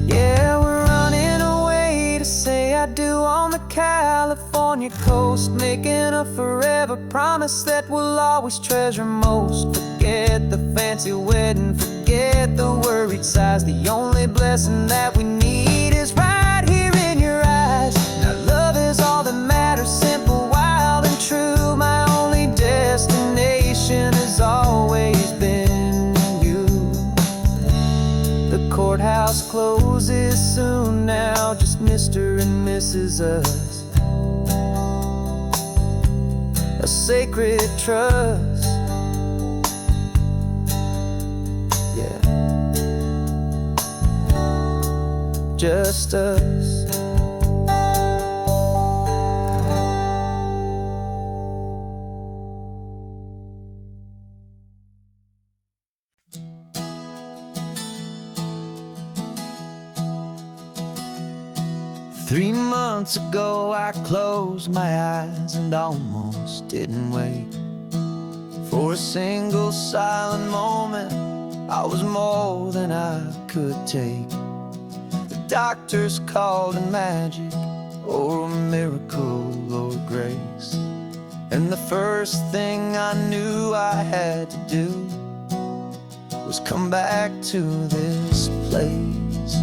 Yeah, we're running away to say I do on the California coast, making a forever promise that we'll always treasure most. Forget the fancy wedding, forget perfect size. The only blessing that we need is right here in your eyes. Now love is all that matters, simple, wild, and true. My only destination has always been you. The courthouse closes soon now, just Mr. and Mrs. Us. A sacred trust. Yeah, just us. 3 months ago I closed my eyes and almost didn't wake. For a single silent moment I was more than I could take. The doctors called it magic, or a miracle, or grace. And the first thing I knew I had to do was come back to this place,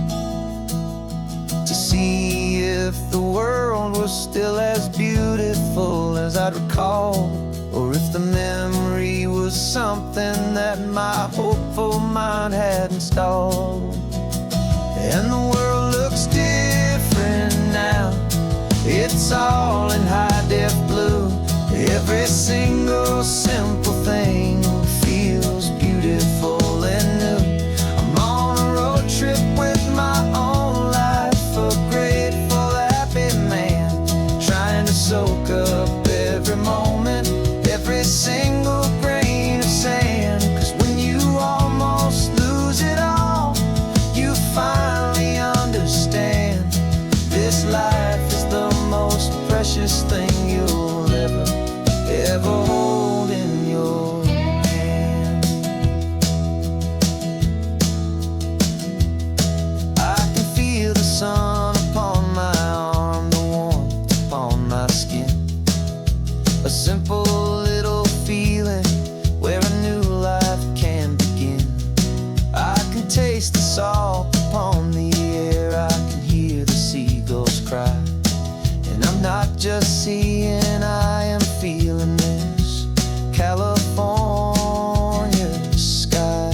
to see if the world was still as beautiful as I'd recall, or if the memory was something that my hopeful mind had installed. And the world looks different now, it's all in high-def blue. Every single simple thing feels beautiful and new. I'm on a road trip with my own life, a grateful, happy man, trying to soak up every moment, every single grain of sand. 'Cause when you almost lose it all, you finally understand this life is the most precious thing you'll ever hold in your hand. I can feel the sun upon my arm, the warmth upon my skin, a simple little feeling where a new life can begin. I can taste the salt upon the air, I can hear the seagulls cry, and I'm not just seeing, I am feeling this California sky.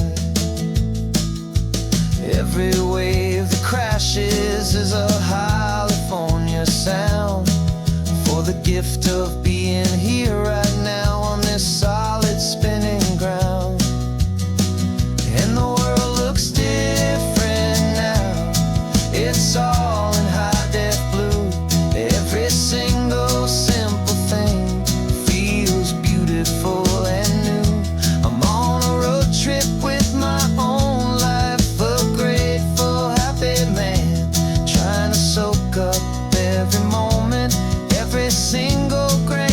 Every wave that crashes is a California sound, for the gift of being here right now on this solid spinning ground. And the world looks different now, it's all in high-def blue. Every single simple thing feels beautiful and new. I'm on a road trip with my own life, a grateful, happy man, trying to soak up every moment, every single grain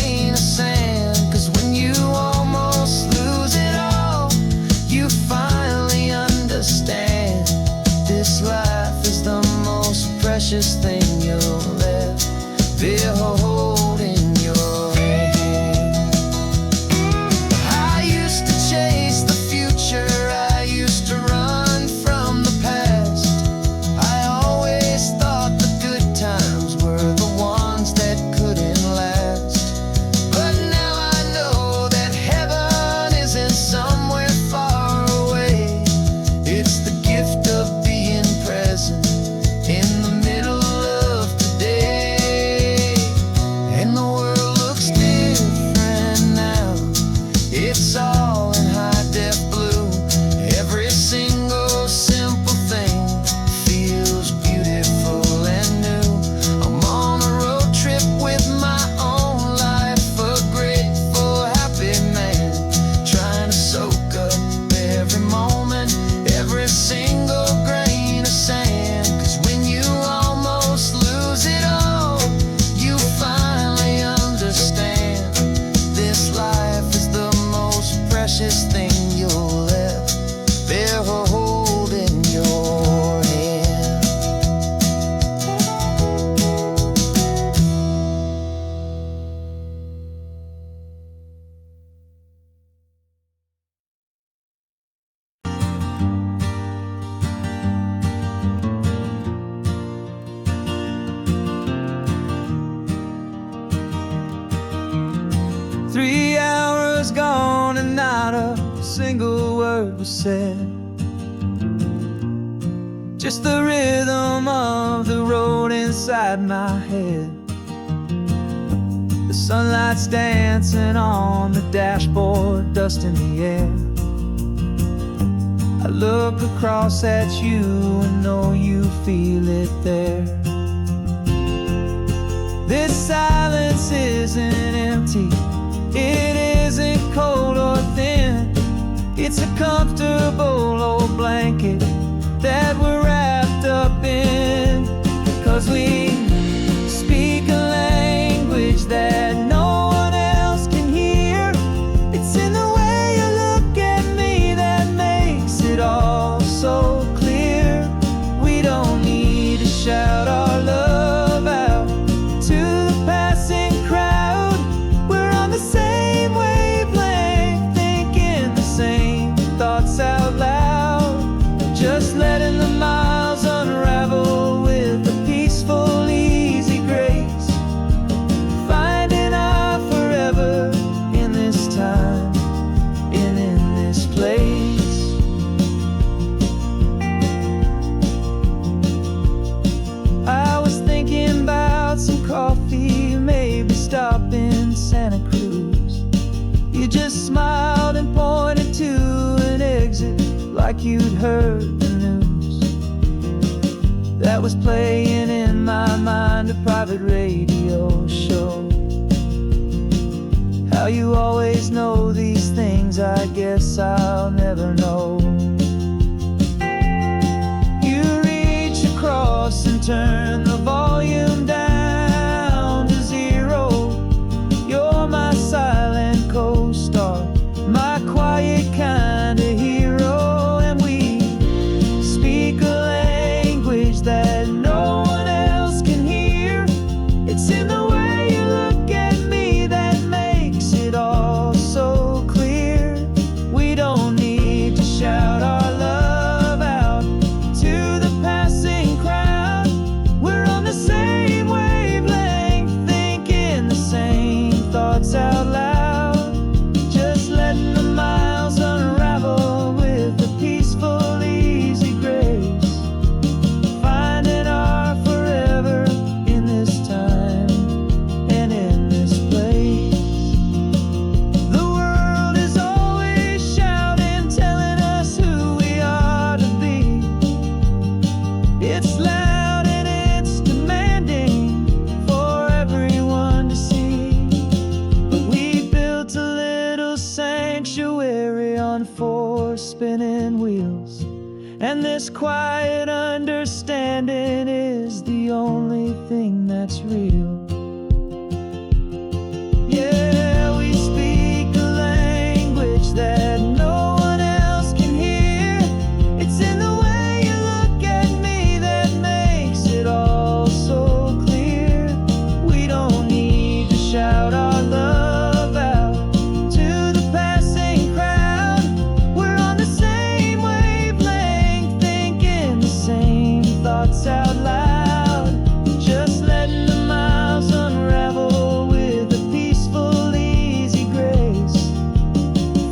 was gone and not a single word was said. Just the rhythm of the road inside my head. The sunlight's dancing on the dashboard, dust in the air. I look across at you and know you feel it there. This silence isn't empty, it isn't cold or thin. It's a comfortable old blanket that we're wrapped up in. 'Cause we speak a language that no one else can hear. It's in the way you look at me that makes it all so clear. We don't need to shout our love out to the passing crowd. We're on the same wavelength, thinking the same thoughts out loud. Just letting the miles unravel with a peaceful, easy grace. Finding our forever in this time and in this place. I was thinking about some coffee, maybe stop in Santa Cruz. You just smiled and pointed to an exit like you'd heard the news. That was playing in my mind, a private radio show. How you always know these things, I guess I'll never know. You reach across and turn the volume down to zero. You're my silent co-star, my quiet kind of hero. And we speak a language that no one else can hear. It's in the way you look at me that makes it all so clear. We don't need to shout our love out to the passing crowd. We're on the same wavelength, thinking the same thoughts out loud. Just letting the miles unravel with a peaceful, easy grace. Finding our forever in this time and in this place. The world is always shouting, telling us who we are to be. It's loud and it's demanding for everyone to see. But we built a little sanctuary on four spinning wheels, and this quiet understanding is the only thing that's real. Yeah, we speak a language that no one else can hear. It's in the way you look at me that makes it all so clear. We don't need to shout our love out to the passing crowd. We're on the same wavelength, thinking the same thoughts out loud. Just letting the miles unravel with a peaceful, easy grace.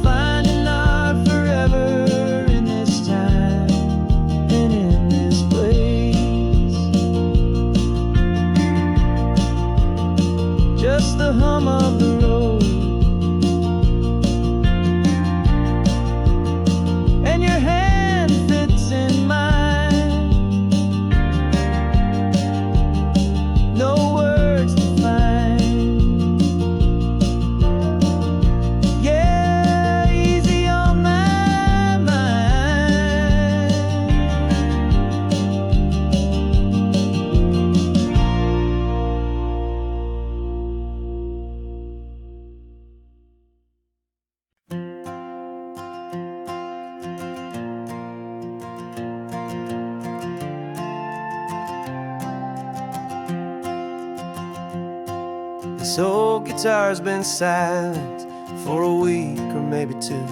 Finding our forever in this time and in this place. Just the hum of the road and your hand fits in mine. No words to find. Yeah, easy on my mind. This old guitar's been silent for a week or maybe two,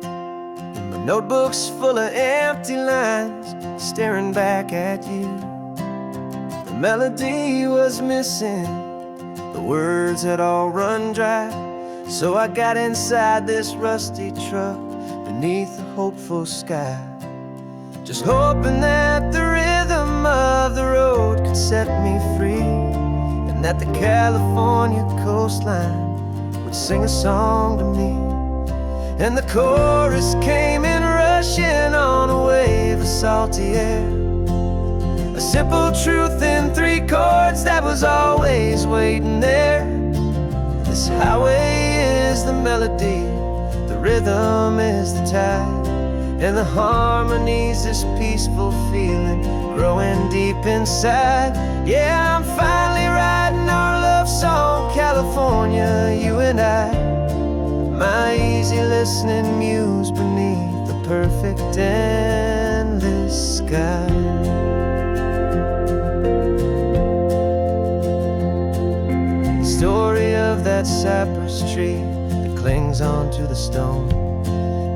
and my notebook's full of empty lines staring back at you. The melody was missing, the words had all run dry. So I got inside this rusty truck beneath a hopeful sky, just hoping that the rhythm of the road could set me free, and that the California coastline would sing a song to me. And the chorus came in rushing on a wave of salty air, a simple truth in 3 chords that was always waiting there. This highway is the melody, the rhythm is the tide, and the harmony's this peaceful feeling growing deep inside. Yeah, I'm finally writing our love song, California, you and I, my easy listening muse beneath the perfect endless sky. The story of that cypress tree that clings onto the stone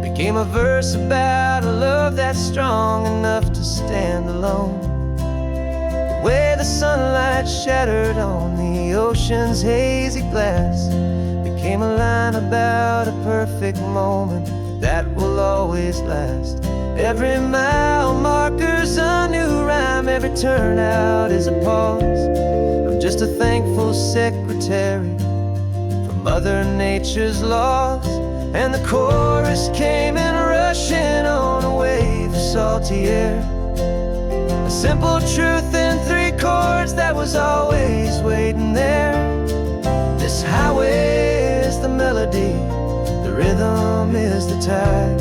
became a verse about a love that's strong enough to stand alone. The way the sunlight shattered on the ocean's hazy glass became a line about a perfect moment that will always last. Every mile marker's a new rhyme, every turnout is a pause. I'm just a thankful secretary for Mother Nature's laws. And the chorus came in rushing on a wave of salty air, a simple truth in 3 chords that was always waiting there. This highway is the melody, the rhythm is the tide,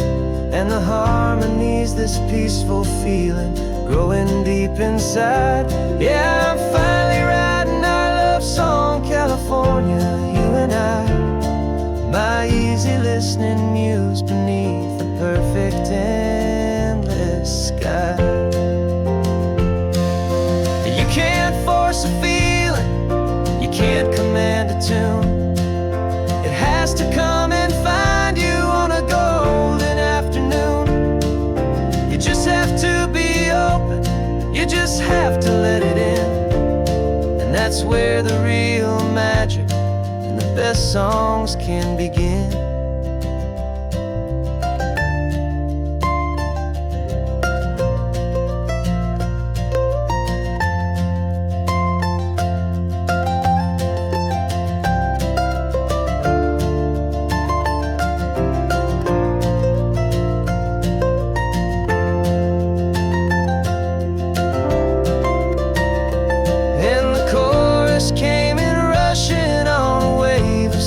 and the harmony's this peaceful feeling growing deep inside. Yeah, I'm finally writing our love song, California, you and I, my easy listening muse beneath the perfect endless sky. You can't force a feeling, you can't command a tune. It has to come and find you on a golden afternoon. You just have to be open, you just have to let it in, and that's where the real magic and the best songs can begin.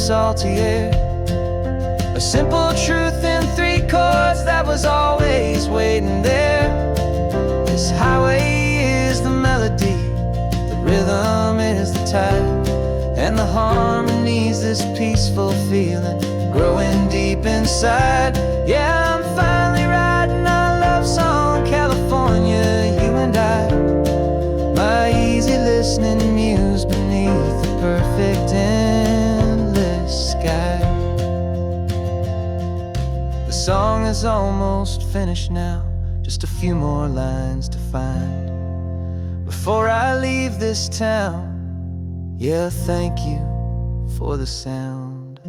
Salty air, a simple truth in 3 chords that was always waiting there. This highway is the melody, the rhythm is the tide, and the harmony's this peaceful feeling growing deep inside. Yeah, I'm finally writing our love song, California, you and I, my easy listening muse beneath the perfect endless sky. The song is almost finished now, just a few more lines to find before I leave this town. Yeah, thank you for the sound.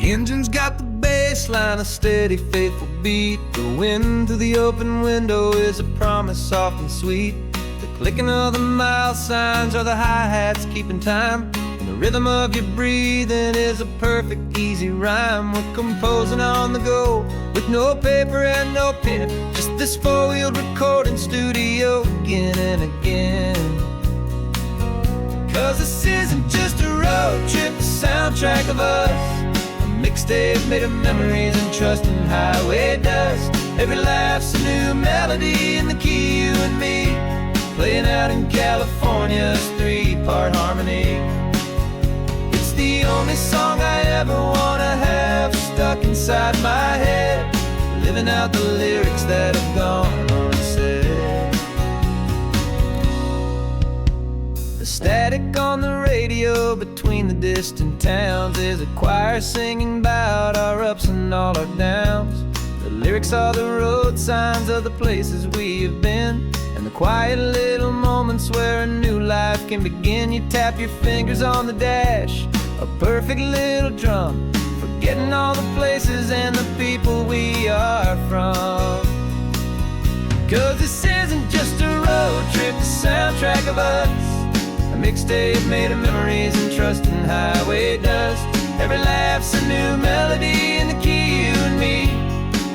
The engine's got the bass line, a steady, faithful beat. The wind through the open window is a promise soft and sweet. The clicking of the mile signs are the hi-hats keeping time, and the rhythm of your breathing is a perfect, easy rhyme. We're composing on the go with no paper and no pen, just this four-wheeled recording studio again and again. 'Cause this isn't just a road trip, the soundtrack of us, mixtape made of memories and trust in highway dust. Every laugh's a new melody in the key, you and me, playing out in California's 3-part harmony. It's the only song I ever wanna have stuck inside my head, living out the lyrics that have gone unsaid. The The static on the radio between the distant towns is a choir singing about our ups and all our downs. The lyrics are the road signs of the places we have been, and the quiet little moments where a new life can begin. You tap your fingers on the dash, a perfect little drum, forgetting all the places and the people we are from. 'Cause this isn't just a road trip, the soundtrack of us, a mixtape made of memories and trust in highway dust. Every laugh's a new melody in the key, you and me,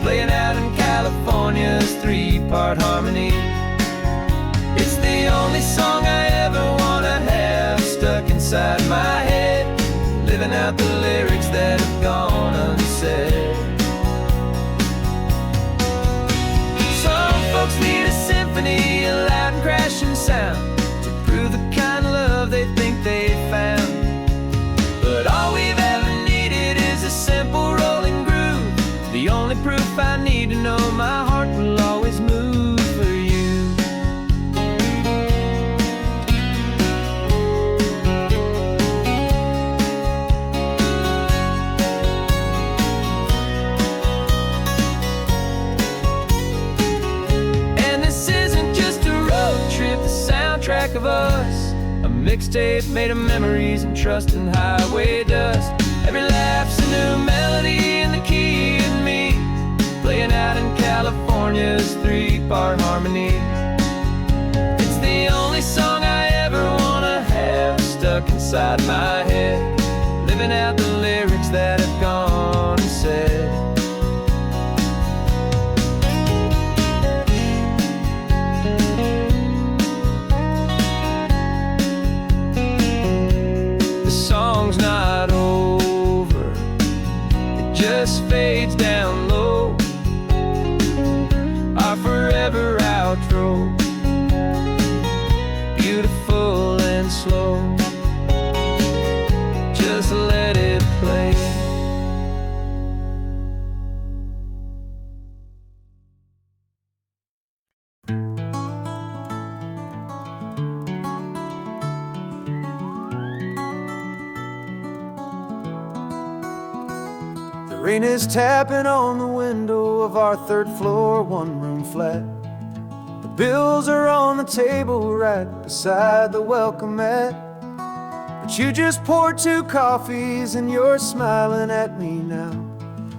playing out in California's three-part harmony. It's the only song I ever wanna have stuck inside my head, living out the lyrics that have gone unsaid. Some folks need a symphony, a loud and crashing sound, to prove the kind of love they think they found. But all we've ever needed is a simple rolling groove, the only proof I need to know my heart will always move for you. And this isn't just a road trip, the soundtrack of us, a mixtape made of memories and trust in highway dust. Every laugh's a new melody in the key and me, playing out in California's three-part harmony. It's the only song I ever wanna have stuck inside my head, living out the lyrics that have gone unsaid. The song's not over, it just fades down low, our forever outro, beautiful and slow. Just let it play. The rain is tapping on the window of our third floor, one-room flat. The bills are on the table right beside the welcome mat. But you just poured 2 coffees and you're smiling at me now.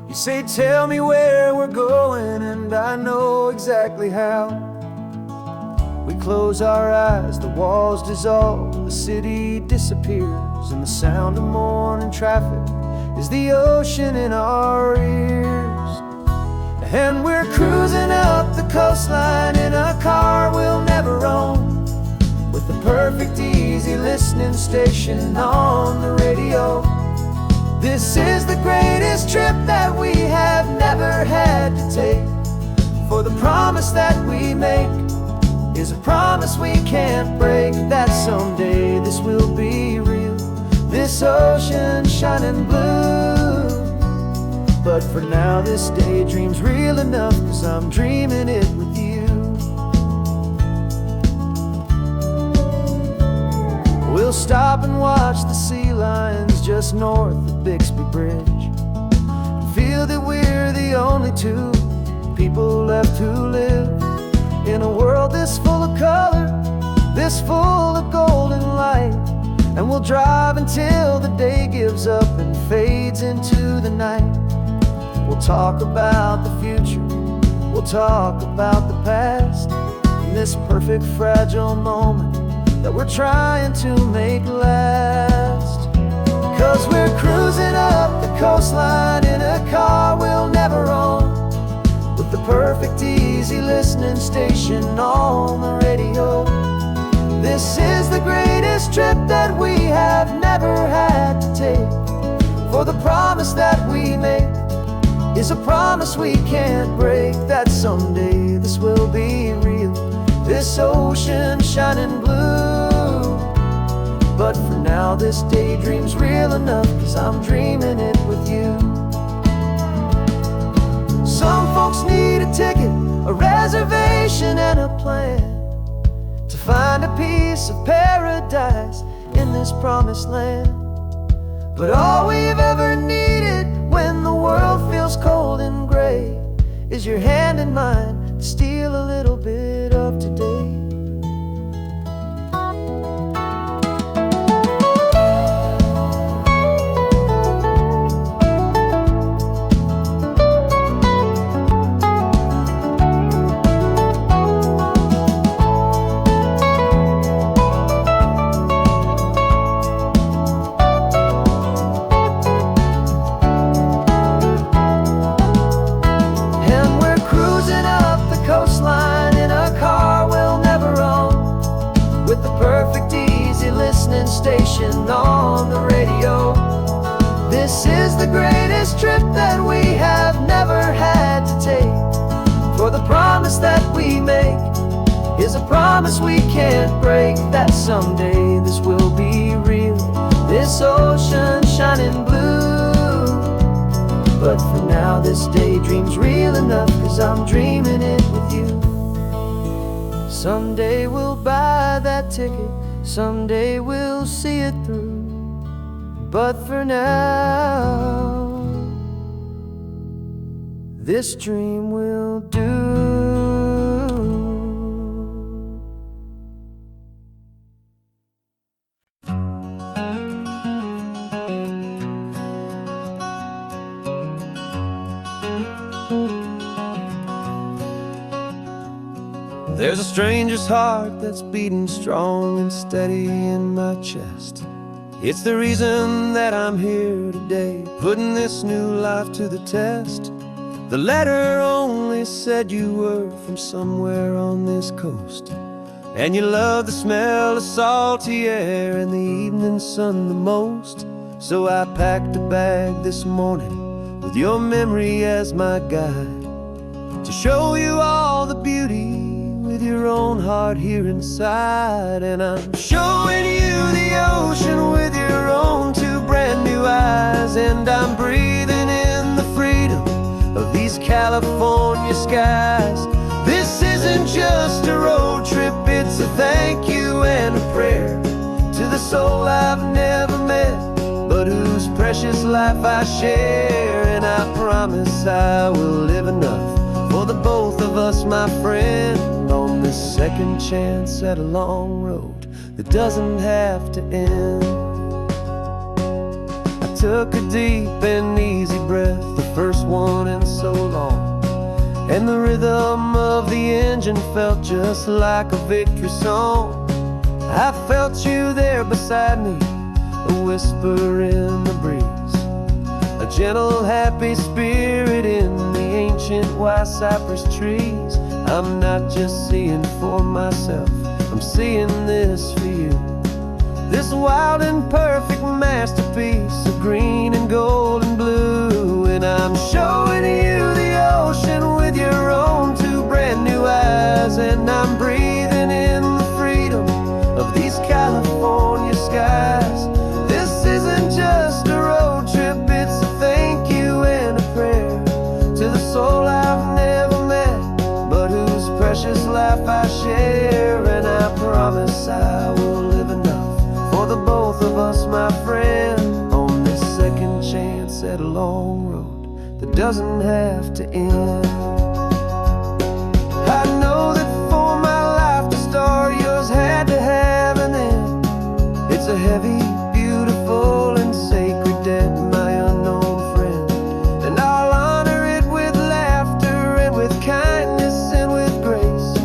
You say, tell me where we're going, and I know exactly how. We close our eyes, the walls dissolve, the city disappears, and the sound of morning traffic is the ocean in our ears. And we're cruising up the coastline in a car we'll never own, with the perfect easy listening station on the radio. This is the greatest trip that we have never had to take, for the promise that we make is a promise we can't break, that someday this will be real, this ocean shining blue. But for now this daydream's real enough, 'cause I'm dreaming it with you. We'll stop and watch the sea lions just north of Bixby Bridge, and feel that we're the only 2 people left who live in a world this full of color, this full of golden light. And we'll drive until the day gives up and fades into the night. We'll talk about the future, we'll talk about the past, in this perfect fragile moment that we're trying to make last. 'Cause we're cruising up the coastline in a car we'll never own, with the perfect easy listening station on the radio. This is the greatest trip that we have never had to take, for the promise that we make is a promise we can't break, that someday this will be real, this ocean shining blue. But for now this daydream's real enough, 'cause I'm dreaming it with you. Some folks need a ticket, a reservation and a plan, to find a piece of paradise in this promised land. But all we've ever needed when the world feels cold and gray is your hand in mine to steal a little bit of today. Station on the radio. This is the greatest trip that we have never had to take. For the promise that we make is a promise we can't break, that someday this will be real, this ocean shining blue. But for now this daydream's real enough, 'cause I'm dreaming it with you. Someday we'll buy that ticket, someday we'll see it through. But for now, this dream will do. There's a stranger's heart that's beating strong and steady in my chest. It's the reason that I'm here today, putting this new life to the test. The letter only said you were from somewhere on this coast, and you love the smell of salty air and the evening sun the most. So I packed a bag this morning with your memory as my guide, to show you all the beauty with your own heart here inside. And I'm showing you the ocean with your own two brand new eyes, and I'm breathing in the freedom of these California skies. This isn't just a road trip, it's a thank you and a prayer to the soul I've never met, but whose precious life I share. And I promise I will live enough for the both of us, my friend, on this second chance at a long road that doesn't have to end. I took a deep and easy breath, the first one in so long, and the rhythm of the engine felt just like a victory song. I felt you there beside me, a whisper in the breeze, a gentle happy spirit in the ancient white cypress trees. I'm not just seeing for myself, I'm seeing this for you. This wild and perfect masterpiece of green and gold and blue. And I'm showing you the ocean with your own two brand new eyes, and I'm breathing in the freedom of these California skies. This isn't just a road trip, it's a thank you and a prayer to the soul I've never met, but whose precious life I share. And I promise I will live enough for the both of us, my friend, on this second chance at a long road that doesn't have to end. I know that for my life to start, yours had to have an end. It's a heavy, beautiful, and sacred debt, my unknown friend, and I'll honor it with laughter and with kindness and with grace,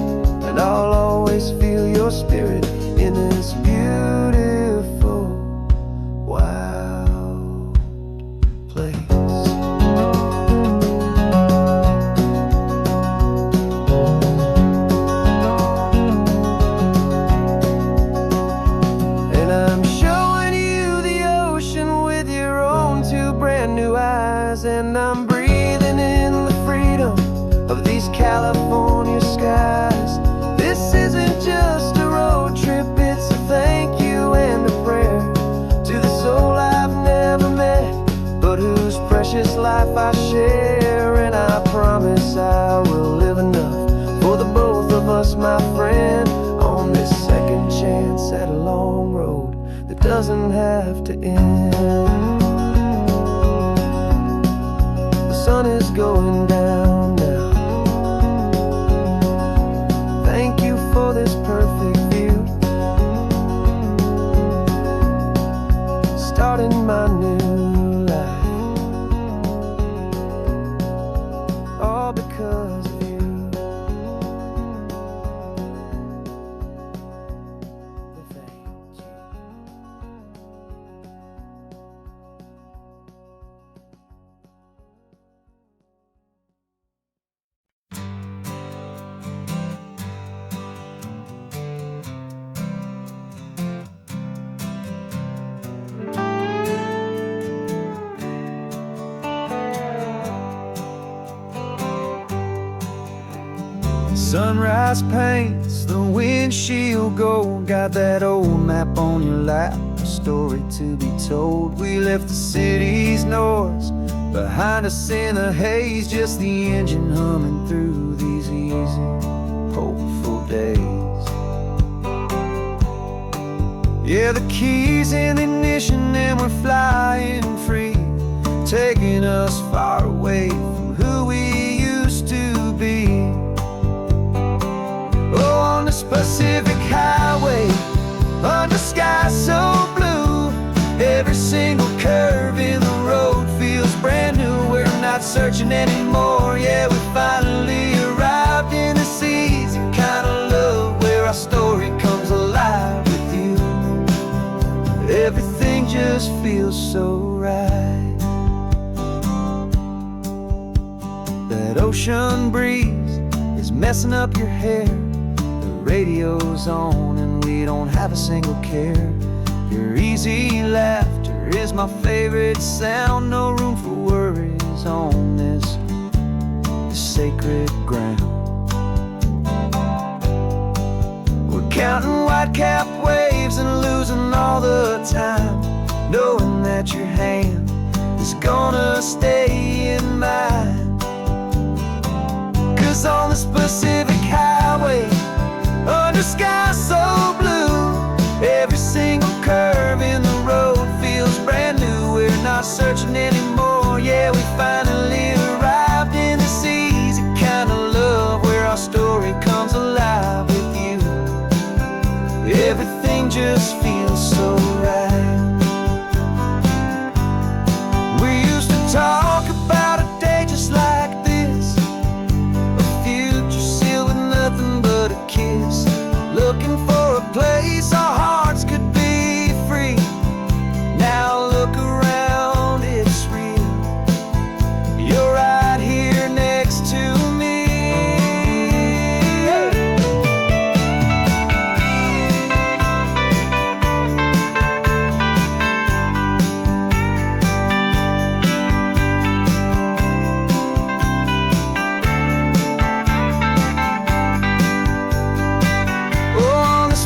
and I'll always feel your spirit in this beautiful, wild place. And I'm showing you the ocean with your own two brand new eyes, and I'm breathing in the freedom of these California skies. This isn't just a road trip, it's a thank you and a prayer to the soul I've never met, but whose precious life I share. And I promise I will live enough for the both of us, my friend, on this doesn't have to end. The sun is going down now. Thank you for this perfect view, starting my new life, all because of you. Thank you. Sunrise paints the windshield gold. Got that old map on your lap, a story to be told. We left the city's noise behind us in the haze, just the engine humming through these easy, hopeful days. Yeah, the keys in the ignition and we're flying free, taking us far away from who we used to be. Oh, on this Pacific highway, under skies so blue, every single curve in the road feels brand new. We're not searching anymore, yeah, we finally arrived in this easy kind of love, where our story comes alive with you. Everything just feels so right. That ocean breeze is messing up your hair, radio's on and we don't have a single care. Your easy laughter is my favorite sound. No room for worries on this sacred ground. We're counting white-capped waves and losing all the time, knowing that your hand is gonna stay in mine. 'Cause on this Pacific highway, under skies so blue, every single curve in the road feels brand new. We're not searching anymore, yeah, we finally arrived in this easy kind of love, where our story comes alive with you. Everything just feels so right. We used to talk about a day just like this, a future sealed with nothing but a kiss, looking for a place our hearts could be free. Now look around, it's real. You're right here next to me.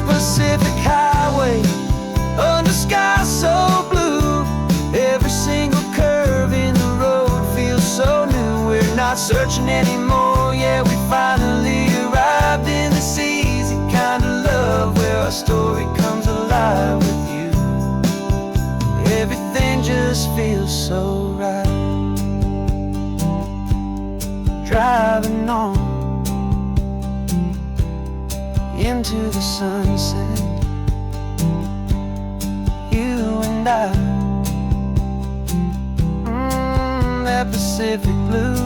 Pacific highway, under skies so blue, every single curve in the road feels so new. We're not searching anymore, yeah, we finally arrived in this easy kind of love, where our story comes alive with you. Everything just feels so right. Driving on into the sunset, you and I, that Pacific blue.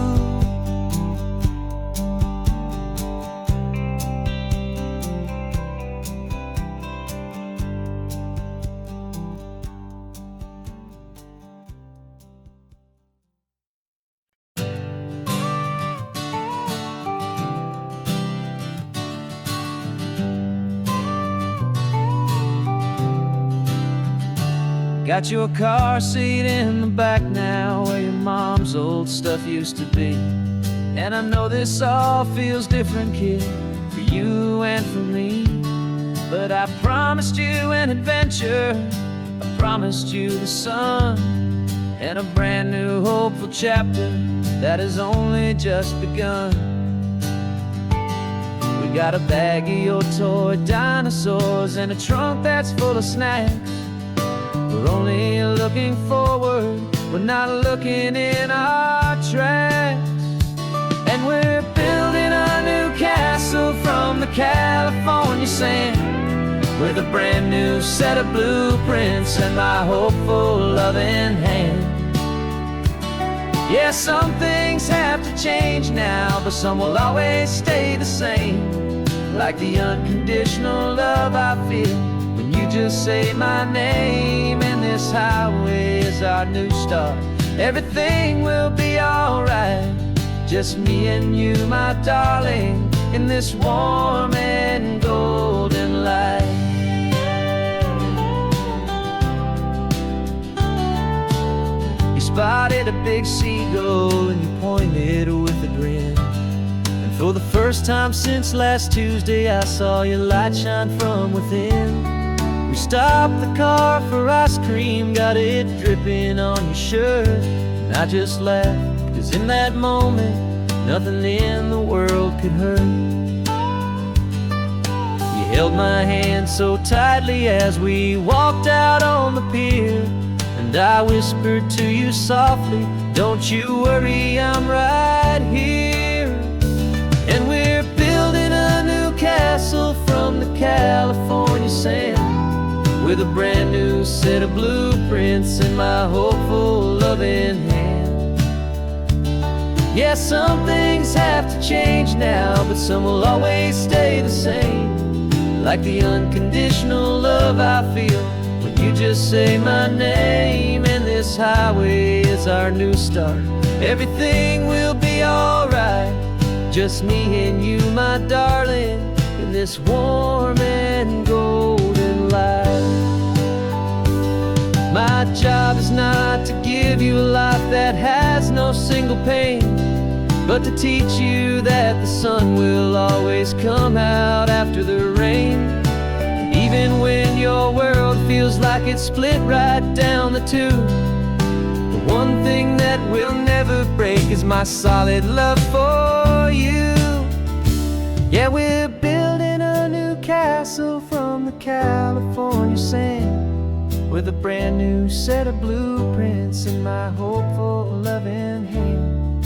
Got your car seat in the back now, where your mom's old stuff used to be. And I know this all feels different, kid, for you and for me. But I promised you an adventure, I promised you the sun, and a brand new hopeful chapter that has only just begun. We got a bag of your toy dinosaurs and a trunk that's full of snacks. We're only looking forward, we're not looking in our tracks. And we're building a new castle from the California sand, with a brand new set of blueprints and my hopeful loving hand. Yeah, some things have to change now, but some will always stay the same. Like the unconditional love I feel when you just say my name. And this highway is our new start. Everything will be alright, just me and you, my darling, in this warm and golden light. You spotted a big seagull and you pointed with a grin. And for the first time since last Tuesday, I saw your light shine from within. We stopped the car for ice cream, got it dripping on your shirt. And I just laughed, 'cause in that moment, nothing in the world could hurt. You held my hand so tightly as we walked out on the pier, and I whispered to you softly, don't you worry, I'm right here. And we're building a new castle from the California sand, with a brand new set of blueprints in my hopeful loving hand. Yeah, some things have to change now, but some will always stay the same. Like the unconditional love I feel when you just say my name. And this highway is our new start. Everything will be alright, just me and you, my darling, in this warm and golden light. My job is not to give you a life that has no single pain, but to teach you that the sun will always come out after the rain. And even when your world feels like it's split right down the tube, the one thing that will never break is my solid love for you. Yeah, we're building a new castle from the California sand, with a brand new set of blueprints in my hopeful loving hand.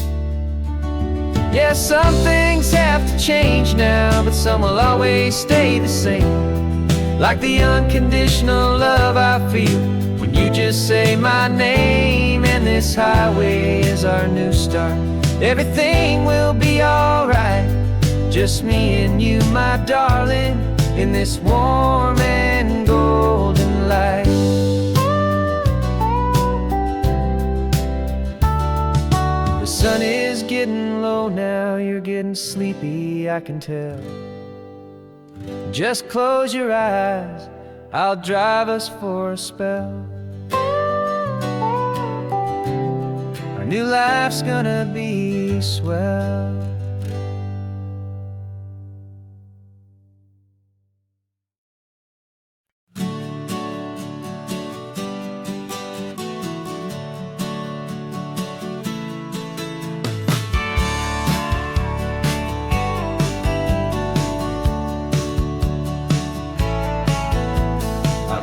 Yeah, some things have to change now, but some will always stay the same. Like the unconditional love I feel when you just say my name. And this highway is our new start. Everything will be alright, just me and you, my darling, in this warm and golden light. The sun is getting low now, you're getting sleepy, I can tell. Just close your eyes, I'll drive us for a spell. Our new life's gonna be swell.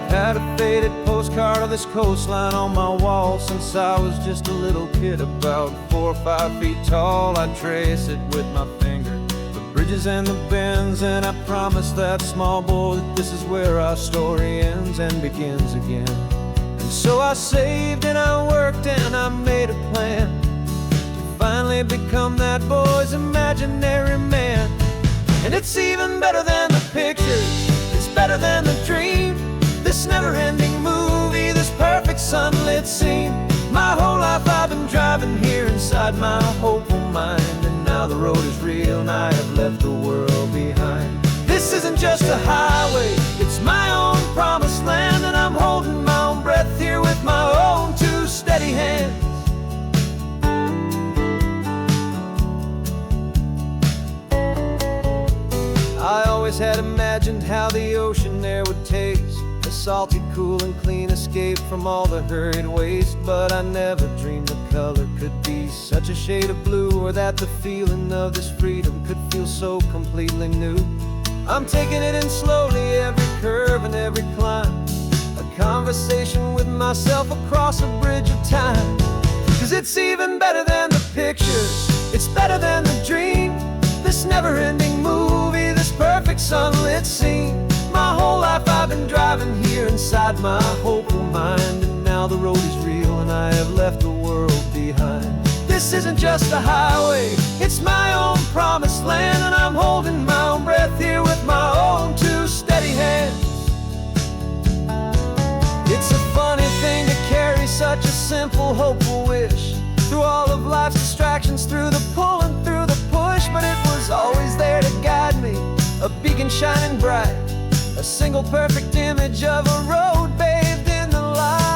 Had a faded postcard of this coastline on my wall since I was just a little kid, about 4 or 5 feet tall. I'd trace it with my finger, the bridges and the bends, and I promised that small boy that this is where our story ends and begins again. And so I saved and I worked and I made a plan to finally become that boy's imaginary man. And it's even better than the pictures, it's better than the dream. This never-ending movie, this perfect sunlit scene. My whole life I've been driving here inside my hopeful mind, and now the road is real and I have left the world behind. This isn't just a highway, it's my own promised land, and I'm holding my own breath here with my own 2 steady hands. I always had imagined how the ocean there would taste, a salty, cool and clean escape from all the hurried waste. But I never dreamed the color could be such a shade of blue, or that the feeling of this freedom could feel so completely new. I'm taking it in slowly, every curve and every climb, a conversation with myself across a bridge of time. 'Cause it's even better than the pictures, it's better than the dream. This never-ending movie, this perfect sunlit scene. My whole life I've been driving here inside my hopeful mind, and now the road is real and I have left the world behind. This isn't just a highway, it's my own promised land, and I'm holding my own breath here with my own two steady hands. It's a funny thing to carry such a simple, hopeful wish through all of life's distractions, through the pull and through the push. But it was always there to guide me, a beacon shining bright, a single perfect image of a road bathed in the light.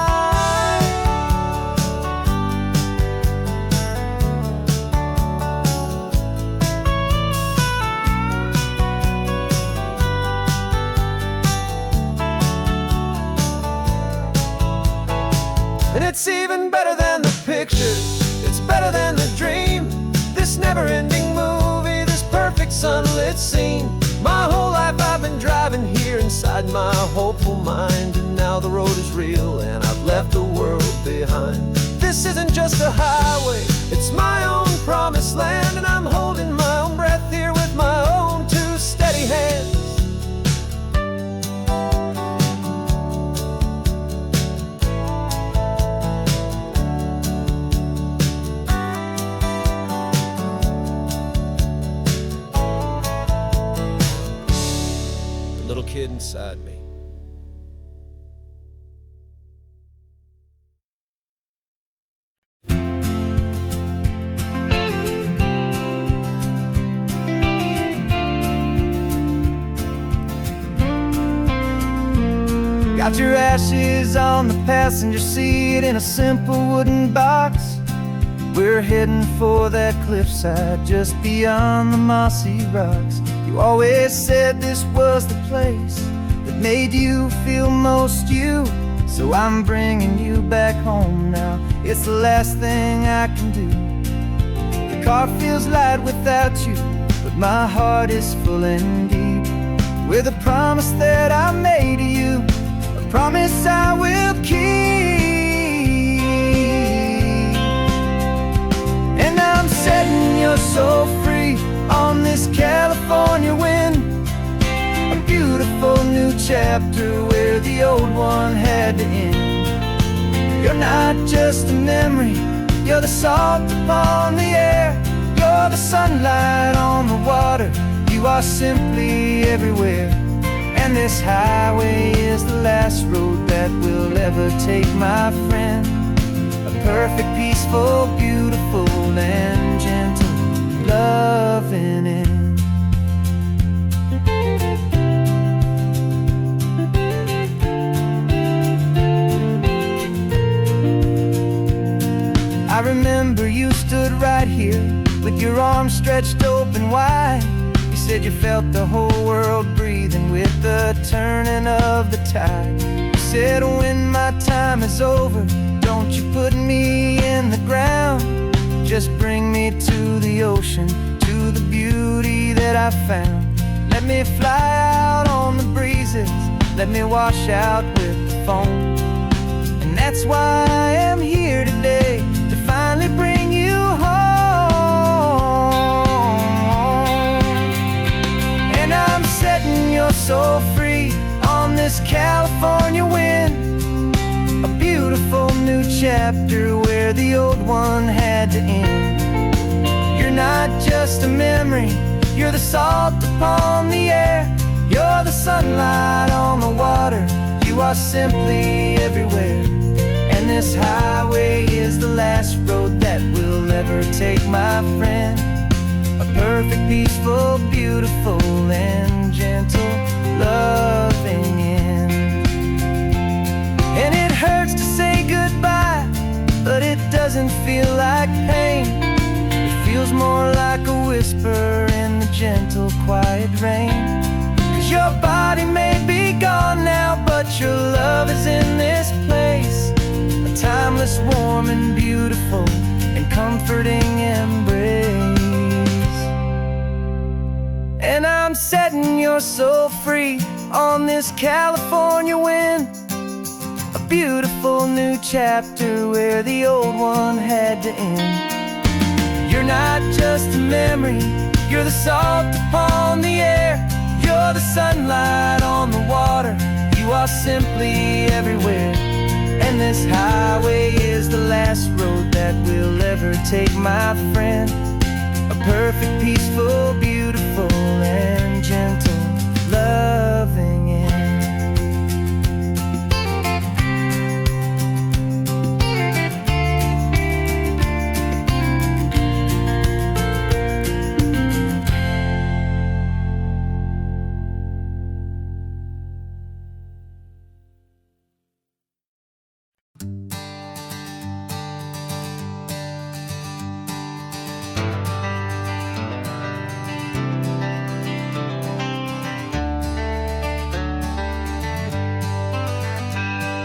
And it's even better than the pictures, it's better than the dream. This never-ending movie, this perfect sunlit scene. My whole life I've been driving here inside my hopeful mind, and now the road is real and I've left the world behind. This isn't just a highway, it's my own promised land, and I'm holding my own breath here with my own two steady hands. Little kid inside me. Got your ashes on the passenger seat in a simple wooden box. We're heading for that cliffside just beyond the mossy rocks. You always said this was the place that made you feel most you. So I'm bringing you back home now, it's the last thing I can do. The car feels light without you, but my heart is full and deep with a promise that I made to you, a promise I will keep. And I'm setting your soul free on this California wind, a beautiful new chapter where the old one had to end. You're not just a memory, you're the salt upon the air, you're the sunlight on the water, you are simply everywhere. And this highway is the last road that we'll ever take, my friend. A perfect, peaceful, beautiful, and gentle loving end. I remember you stood right here with your arms stretched open wide. You said you felt the whole world breathing with the turning of the tide. You said when my time is over, don't you put me in the ground, just bring me to the ocean, to the beauty that I found. Let me fly out on the breezes, let me wash out with the foam. And that's why I am here today, to finally bring you home. And I'm setting your soul free on this California wind, a beautiful new chapter where the old one had to end. You're not just a memory, you're the salt upon the air, you're the sunlight on the water, you are simply everywhere. And this highway is the last road that we'll ever take, my friend. A perfect, peaceful, beautiful, and gentle loving end. And it hurts to say goodbye, but it doesn't feel like pain. It feels more like a whisper in the gentle, quiet rain. 'Cause your body may be gone now, but your love is in this place, a timeless, warm, and beautiful, and comforting embrace. And I'm setting your soul free on this California wind, beautiful new chapter where the old one had to end. You're not just a memory, you're the salt upon the air. You're the sunlight on the water, you are simply everywhere. And this highway is the last road that we'll ever take, my friend. A perfect, peaceful, beautiful, and gentle, loving end.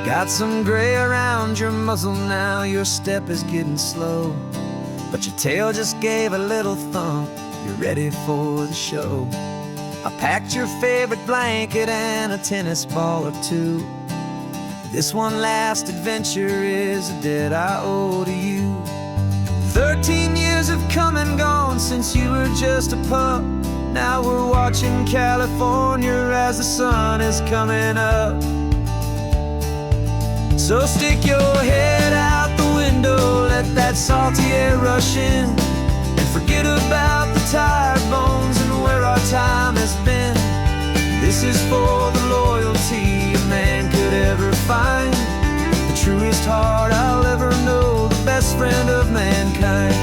Got some gray around your muzzle now, your step is getting slow, but your tail just gave a little thump, you're ready for the show. I packed your favorite blanket and a tennis ball or two. This one last adventure is a debt I owe to you. 13 years have come and gone since you were just a pup. Now we're watching California as the sun is coming up. So stick your head out the window, let that salty air rush in, and forget about the tired bones and where our time has been. This is for the loyalty a man could ever find, the truest heart I'll ever know, the best friend of mankind.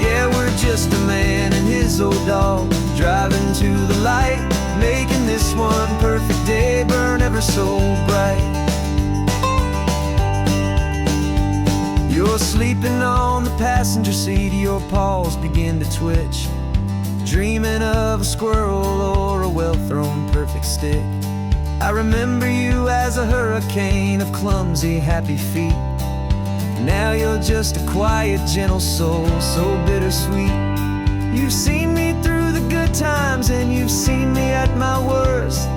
Yeah, we're just a man and his old dog, driving to the light, making this one perfect day burn ever so bright. You're sleeping on the passenger seat, your paws begin to twitch, dreaming of a squirrel or a well-thrown perfect stick. I remember you as a hurricane of clumsy, happy feet. Now you're just a quiet, gentle soul, so bittersweet. You've seen me through the good times and you've seen me at my worst.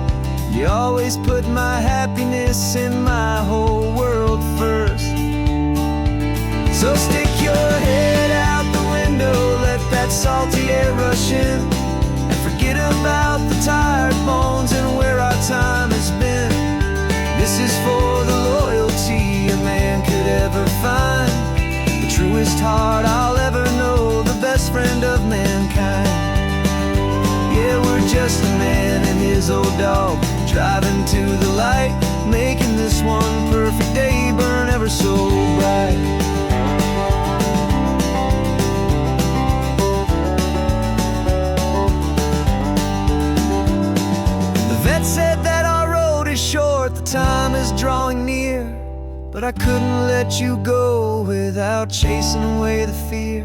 You always put my happiness in my whole world first. So stick your head out the window, let that salty air rush in, and forget about the tired bones and where our time has been. This is for the loyalty a man could ever find, the truest heart I'll ever know, the best friend of mankind. Yeah, we're just a man and his old dog, driving to the light, making this one perfect day burn ever so bright. Said that our road is short, the time is drawing near, but I couldn't let you go without chasing away the fear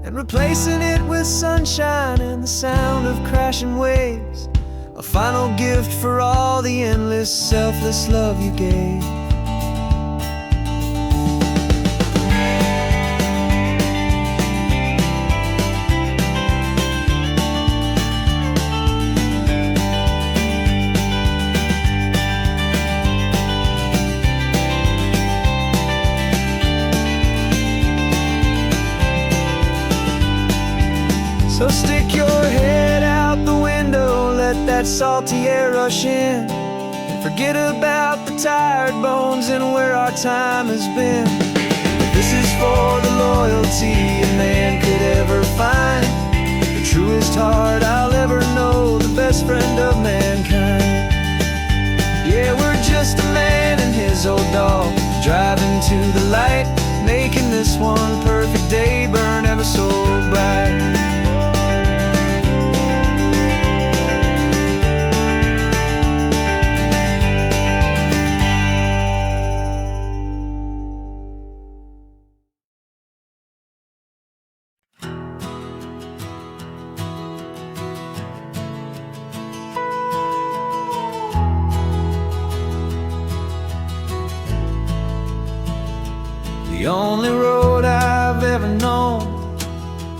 and replacing it with sunshine and the sound of crashing waves, a final gift for all the endless, selfless love you gave. So stick your head out the window, let that salty air rush in, and forget about the tired bones and where our time has been. This is for the loyalty a man could ever find, the truest heart I'll ever know, the best friend of mankind. Yeah, we're just a man and his old dog, driving to the light, making this one perfect day burn ever so bright. The only road I've ever known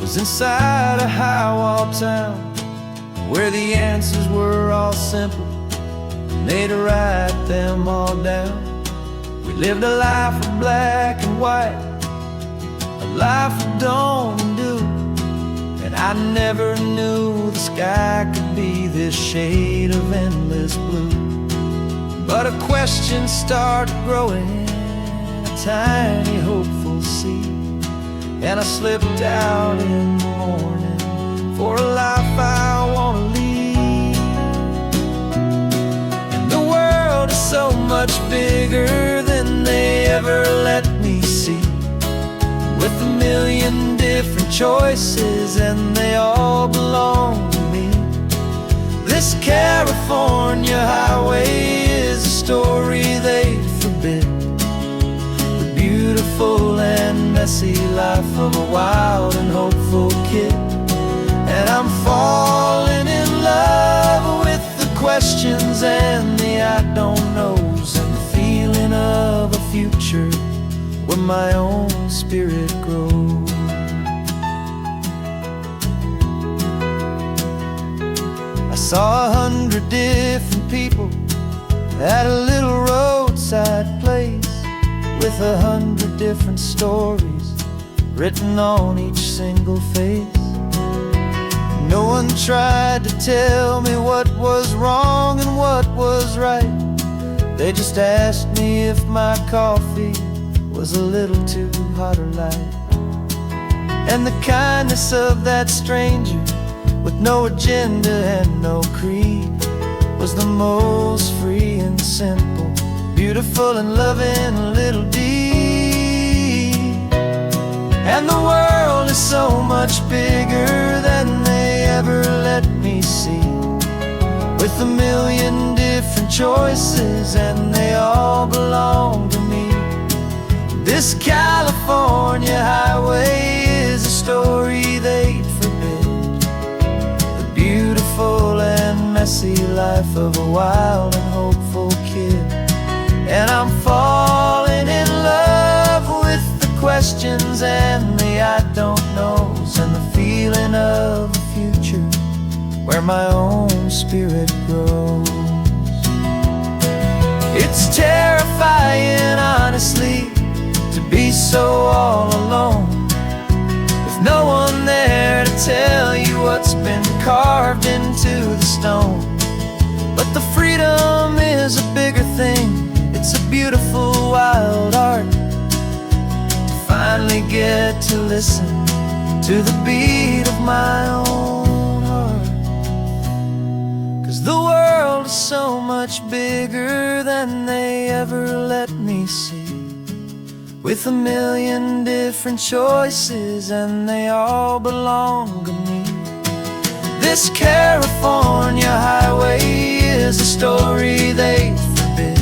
was inside a high-wall town, where the answers were all simple, and they'd write them all down. We lived a life of black and white, a life of dawn and dew, and I never knew the sky could be this shade of endless blue. But a question started growing, a tiny hopeful seed, and I slipped out in the morning for a life I want to lead. And the world is so much bigger than they ever let me see, with a million different choices and they all belong to me. This California highway is a story they forbid, the beautiful and messy life of a wild and hopeful kid. And I'm falling in love with the questions and the I don't knows, and the feeling of a future where my own spirit grows. I saw 100 different people at a little roadside place, with 100 different stories written on each single face. No one tried to tell me what was wrong and what was right. They just asked me if my coffee was a little too hot or light. And the kindness of that stranger, with no agenda and no creed, was the most free and simple, beautiful and loving little deed. And the world is so much bigger than they ever let me see, with a million different choices and they all belong to me. This California highway is a story they'd forbid, the beautiful and messy life of a wild and hopeful kid. And I'm falling in love with the questions and the I don't knows, and the feeling of a future where my own spirit grows. It's terrifying, honestly, to be so all alone, with no one there to tell you what's been carved into the stone. But the freedom is a bigger thing, it's a beautiful wild art, to finally get to listen to the beat of my own heart. 'Cause the world is so much bigger than they ever let me see, with a million different choices and they all belong to me. This California highway is a story they forbid,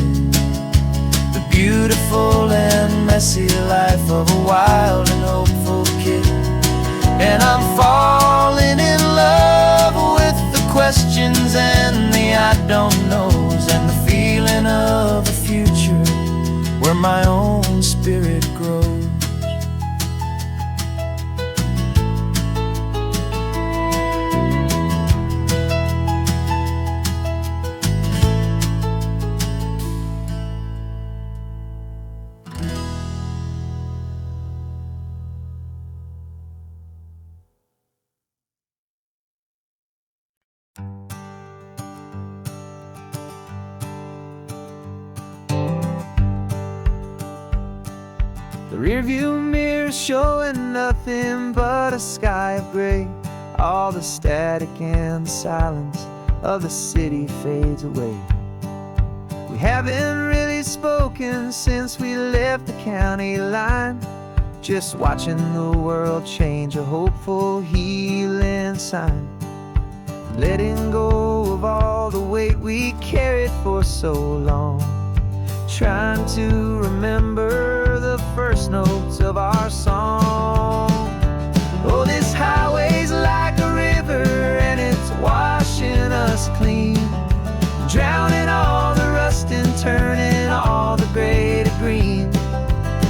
the beautiful and messy life of a wild and hopeful kid. And I'm falling in love with the questions and the I don't knows, and the feeling of a future where my own spirit grows. The rearview mirror showing nothing but a sky of gray. All the static and the silence of the city fades away. We haven't really spoken since we left the county line, just watching the world change, a hopeful healing sign. Letting go of all the weight we carried for so long, trying to remember the first notes of our song. Oh, this highway's like a river and it's washing us clean, drowning all the rust and turning all the gray to green.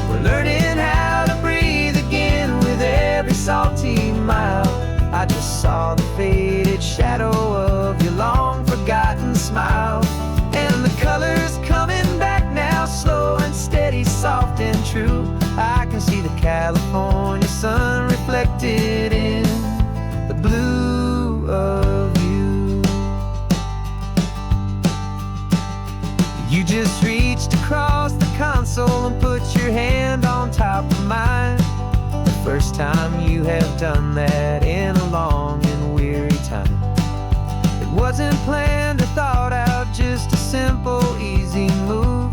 We're learning how to breathe again with every salty mile. I just saw the faded shadow of your long forgotten smile, and the colors coming back now, slow and steady. first time you have done that in a long and weary time. It wasn't planned or thought out, just a simple, easy move.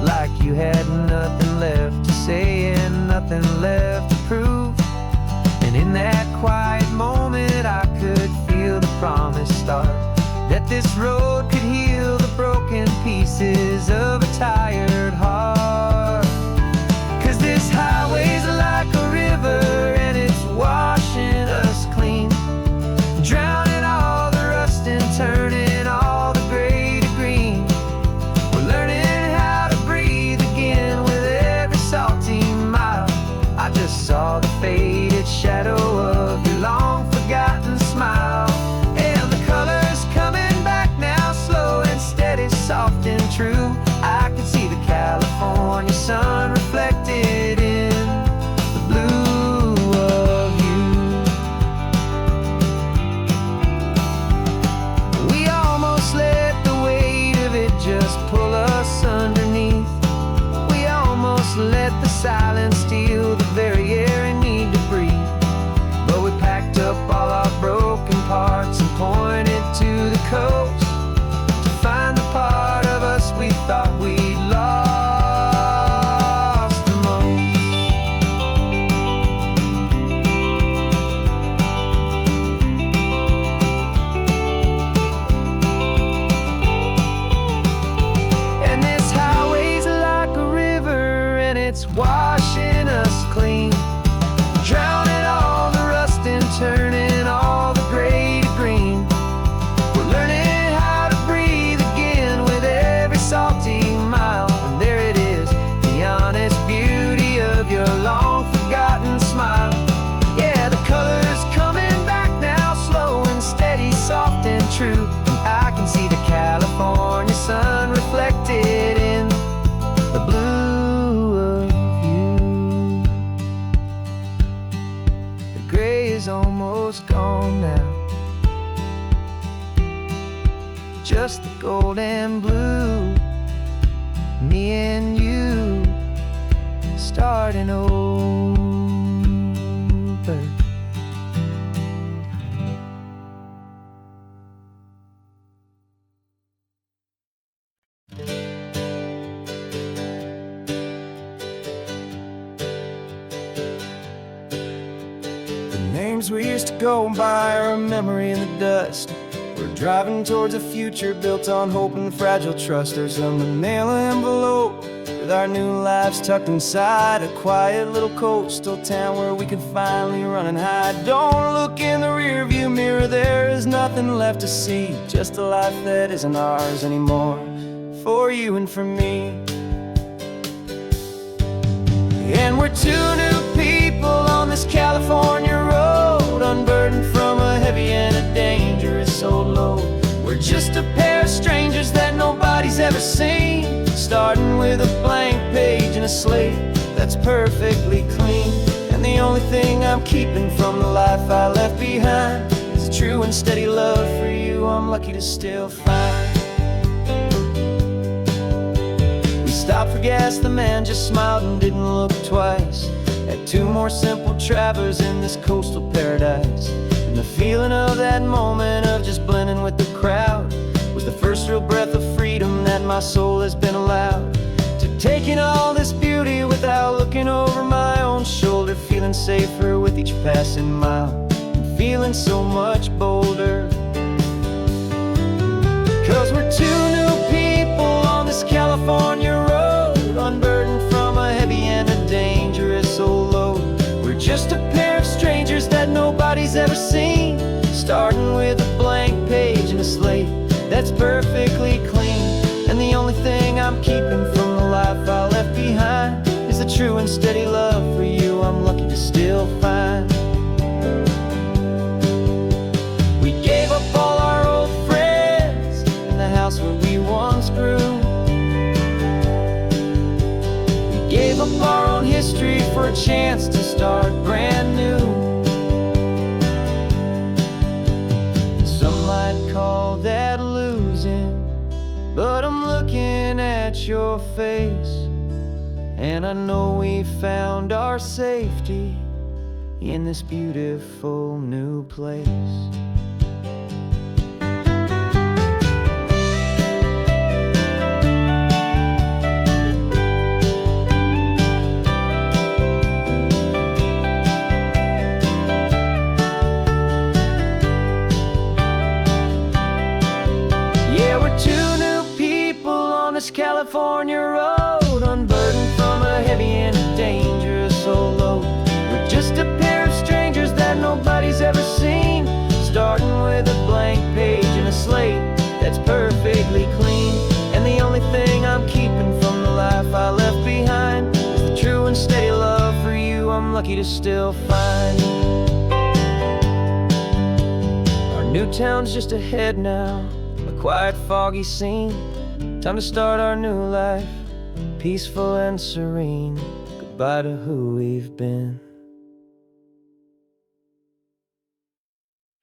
Like you had nothing left to say and nothing left to prove. And in that quiet moment I could feel the promise start, that this road could heal the broken pieces of a tired heart. 'Cause this highway's like a river and it's washing us clean, drowning all the rust and turning all the gray to green. We're learning how to breathe again with every salty mile. I just saw the faded shadow of your long forgotten smile. And the colors coming back now, slow and steady, soft and true. I could see the California sun reflected in the blue of you. We almost let the weight of it just pull us underneath. We almost let the silence steal the very air we need to breathe. But we packed up all our broken parts and pointed to the coast to find the part of us we thought we'd lost the most. And this highway's like a river and it's washing us clean, drowning all the rust and turning all the gray to green. We're learning how to breathe again with every salty mile. And there it is, the honest beauty of your long forgotten smile. Yeah, the colors coming back now, slow and steady, soft and true. And I can see the California sun reflected in the blue of you. The gray is almost gone now, just the gold and blue. Me and you starting over. The names we used to go by are a memory in the dust. We're driving towards a future built on hope and fragile trust. There's a manila envelope with our new lives tucked inside, a quiet little coastal town where we can finally run and hide. Don't look in the rearview mirror, there is nothing left to see, just a life that isn't ours anymore, for you and for me. And we're two new people on this California road, unburdened from a heavy and a dangerous old load. We're just a pair of strangers that nobody's ever seen, starting with a blank page and a slate that's perfectly clean. And the only thing I'm keeping from the life I left behind is a true and steady love for you I'm lucky to still find. We stopped for gas, the man just smiled and didn't look twice. Had two more simple travelers in this coastal paradise. And the feeling of that moment of just blending with the crowd was the first real breath of freedom that my soul has been allowed to, taking all this beauty without looking over my own shoulder, feeling safer with each passing mile, and feeling so much bolder. 'Cause we're two new people on this California road, unburdened from a heavy and a dangerous old load. We're just a pair of strangers that nobody's ever seen, starting with a blank page and a slate that's perfectly clean. And the only thing I'm keeping from the life I left behind is the true and steady love for you I'm lucky to still find. We gave up all our old friends in the house where we once grew. We gave up our own history for a chance to start brand new. Some might call that losing, but I'm looking at your face, and I know we found our safety in this beautiful new place. Yeah, we're two new people on this California road, unburdened from a heavy and a dangerous old load. We're just a pair of strangers that nobody's ever seen, starting with a blank page and a slate that's perfectly clean. And the only thing I'm keeping from the life I left behind is the true and steady love for you I'm lucky to still find. Our new town's just ahead now, a quiet, foggy scene. Time to start our new life, peaceful and serene. Goodbye to who we've been.